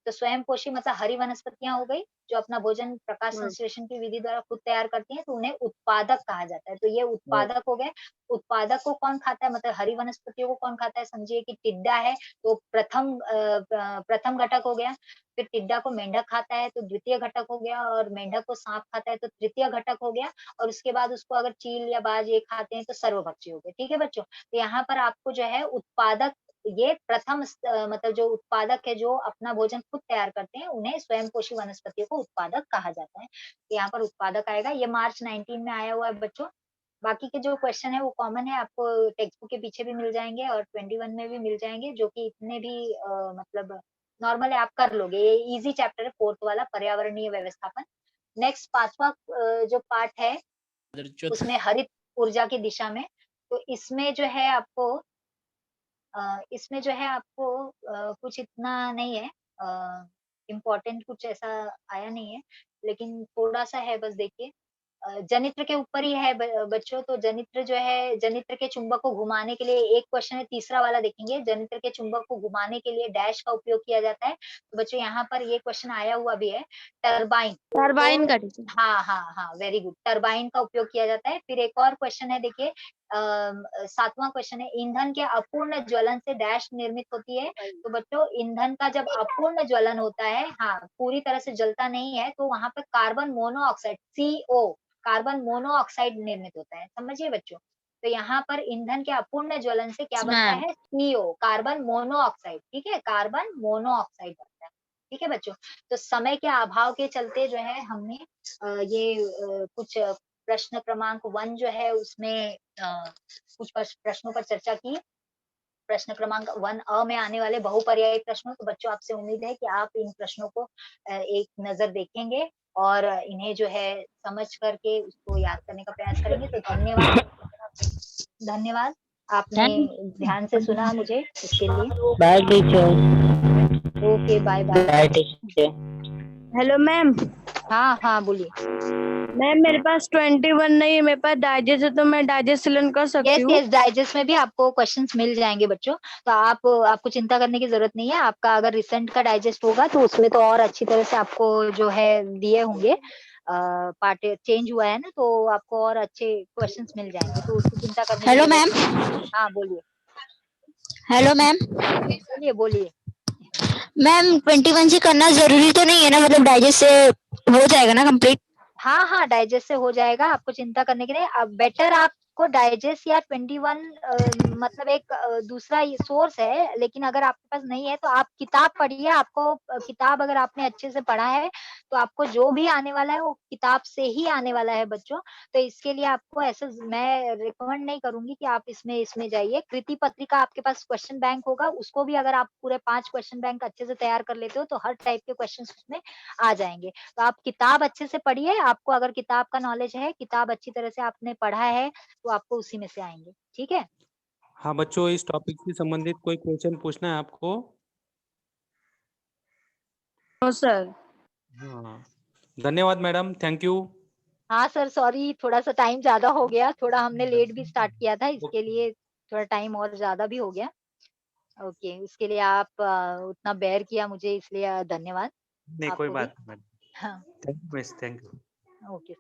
तो स्वयंपोषी मतलब हरी वनस्पतियां हो गई, जो अपना भोजन प्रकाश संश्लेषण की विधि द्वारा खुद तैयार करती हैं, तो उन्हें उत्पादक कहा जाता है। तो ये उत्पादक हो गए। उत्पादक को कौन खाता है, मतलब हरी वनस्पतियों को कौन खाता है, समझिए कि टिड्डा है, तो प्रथम घटक हो गया। फिर टिड्डा को मेंढक खाता है, तो द्वितीय घटक हो गया, और मेंढक को सांप खाता है तो तृतीय घटक हो गया। और उसके बाद उसको अगर चील या बाज ये खाते हैं तो सर्वभक्षी हो गए, ठीक है बच्चों। तो यहाँ पर आपको जो है उत्पादक, ये मतलब जो उत्पादक है, जो अपना भोजन खुद तैयार करते हैं, उन्हें स्वयंपोषी वनस्पतियों को उत्पादक कहा जाता है। तो यहाँ पर उत्पादक आएगा, ये मार्च 19 में आया हुआ है बच्चों। बाकी के जो क्वेश्चन है वो कॉमन है, आपको टेक्स्ट बुक के पीछे भी मिल जाएंगे और 21 में भी मिल जाएंगे, जो कि इतने भी मतलब नॉर्मली आप कर लोगे, ये इजी चैप्टर है 4th वाला, पर्यावरणीय व्यवस्थापन। नेक्स्ट 5वां जो पार्ट है उसमें हरित ऊर्जा की दिशा में, तो इसमें जो है आपको इसमें जो है आपको कुछ इतना नहीं है, इम्पोर्टेंट कुछ ऐसा आया नहीं है, लेकिन थोड़ा-सा है बस देखिए। जनित्र के ऊपर ही है बच्चों, तो जनित्र जो है, जनित्र के चुंबक को घुमाने के लिए एक क्वेश्चन है, तीसरा वाला देखेंगे, जनित्र के चुंबक को घुमाने के लिए डैश का उपयोग किया जाता है। तो बच्चों यहाँ पर ये क्वेश्चन आया हुआ भी है, टरबाइन। टरबाइन का टीचर। हाँ, हाँ, हाँ, वेरी गुड, टरबाइन का उपयोग किया जाता है। फिर एक और क्वेश्चन है देखिए, 7वां क्वेश्चन है, ईंधन के अपूर्ण ज्वलन से डैश निर्मित होती है। तो बच्चों ईंधन का जब अपूर्ण ज्वलन होता है, हाँ, पूरी तरह से जलता नहीं है, तो वहां पर carbon monoxide CO, carbon monoxide निर्मित होता है, समझिए बच्चों। तो यहाँ पर ईंधन के अपूर्ण ज्वलन से क्या बनता मैम है, CO, कार्बन मोनोऑक्साइड, ठीक है, कार्बन मोनोऑक्साइड बनता है। ठीक है बच्चों, तो समय के अभाव के चलते जो है हमने कुछ प्रश्न क्रमांक 1 जो है उसमें कुछ प्रश्नों पर चर्चा की। प्रश्न क्रमांक 1 अ में आने वाले बहुपर्यायी प्रश्नों, तो बच्चों आपसे उम्मीद है कि आप इन प्रश्नों को एक नजर देखेंगे और इन्हें जो है समझ करके उसको याद करने का प्रयास करेंगे। तो धन्यवाद, धन्यवाद, आपने ध्यान से सुना मुझे, इसके लिए bye teacher. Okay, bye bye. Bye teacher. Hello ma'am. हाँ हाँ बोलिए। मैम मेरे पास 21 नहीं है, मेरे पास डाइजेस्ट है, तो मैं डाइजेस्ट लर्न कर सकती यस हूँ? यस, डाइजेस्ट में भी आपको क्वेश्चंस मिल जाएंगे बच्चों, तो आपको चिंता करने की जरूरत नहीं है। आपका अगर रिसेंट का डाइजेस्ट होगा तो उसमें तो और अच्छी तरह से आपको जो है दिए होंगे, पार्ट चेंज हुआ है ना, तो आपको और अच्छे क्वेश्चंस मिल जाएंगे, तो उसकी चिंता करने की हेलो जरूरत मैम। नहीं है। हाँ बोलिए, हेलो मैम। बोलिए बोलिए। मैम 21 से करना जरूरी तो नहीं है ना, मतलब डाइजेस्ट से हो जाएगा ना कंप्लीट? हाँ हाँ, डाइजेस्ट से हो जाएगा, आपको चिंता करने के लिए। अब बेटर आपको डाइजेस्ट या 21 मतलब एक दूसरा सोर्स है, लेकिन अगर आपके पास नहीं है तो आप किताब पढ़िए। आपको किताब अगर आपने अच्छे से पढ़ा है तो आपको जो भी आने वाला है वो किताब से ही आने वाला है बच्चों। तो इसके लिए आपको ऐसा मैं रिकमेंड नहीं करूंगी कि आप इसमें जाइए। कृति पत्रिका आपके पास क्वेश्चन बैंक होगा, उसको भी अगर आप पूरे 5 क्वेश्चन बैंक अच्छे से तैयार कर लेते हो तो हर टाइप के क्वेश्चन उसमें आ जाएंगे। तो आप किताब अच्छे से पढ़िए, आपको अगर किताब का नॉलेज है, किताब अच्छी तरह से आपने पढ़ा है, तो आपको उसी में से आएंगे, ठीक है। हाँ बच्चों, इस टॉपिक से संबंधित कोई क्वेश्चन पूछना है आपको? No sir. हाँ, धन्यवाद मैडम, थैंक यू। हाँ सर, सॉरी, थोड़ा सा टाइम ज्यादा हो गया, थोड़ा हमने लेट भी स्टार्ट किया था, इसके लिए थोड़ा टाइम और ज्यादा भी हो गया। ओके, उसके लिए आप उतना बेयर किया मुझे, इसलिए धन्यवाद नहीं, कोई आपको भी। बात नहीं मैडम। हाँ, thank you miss, thank you. Okay.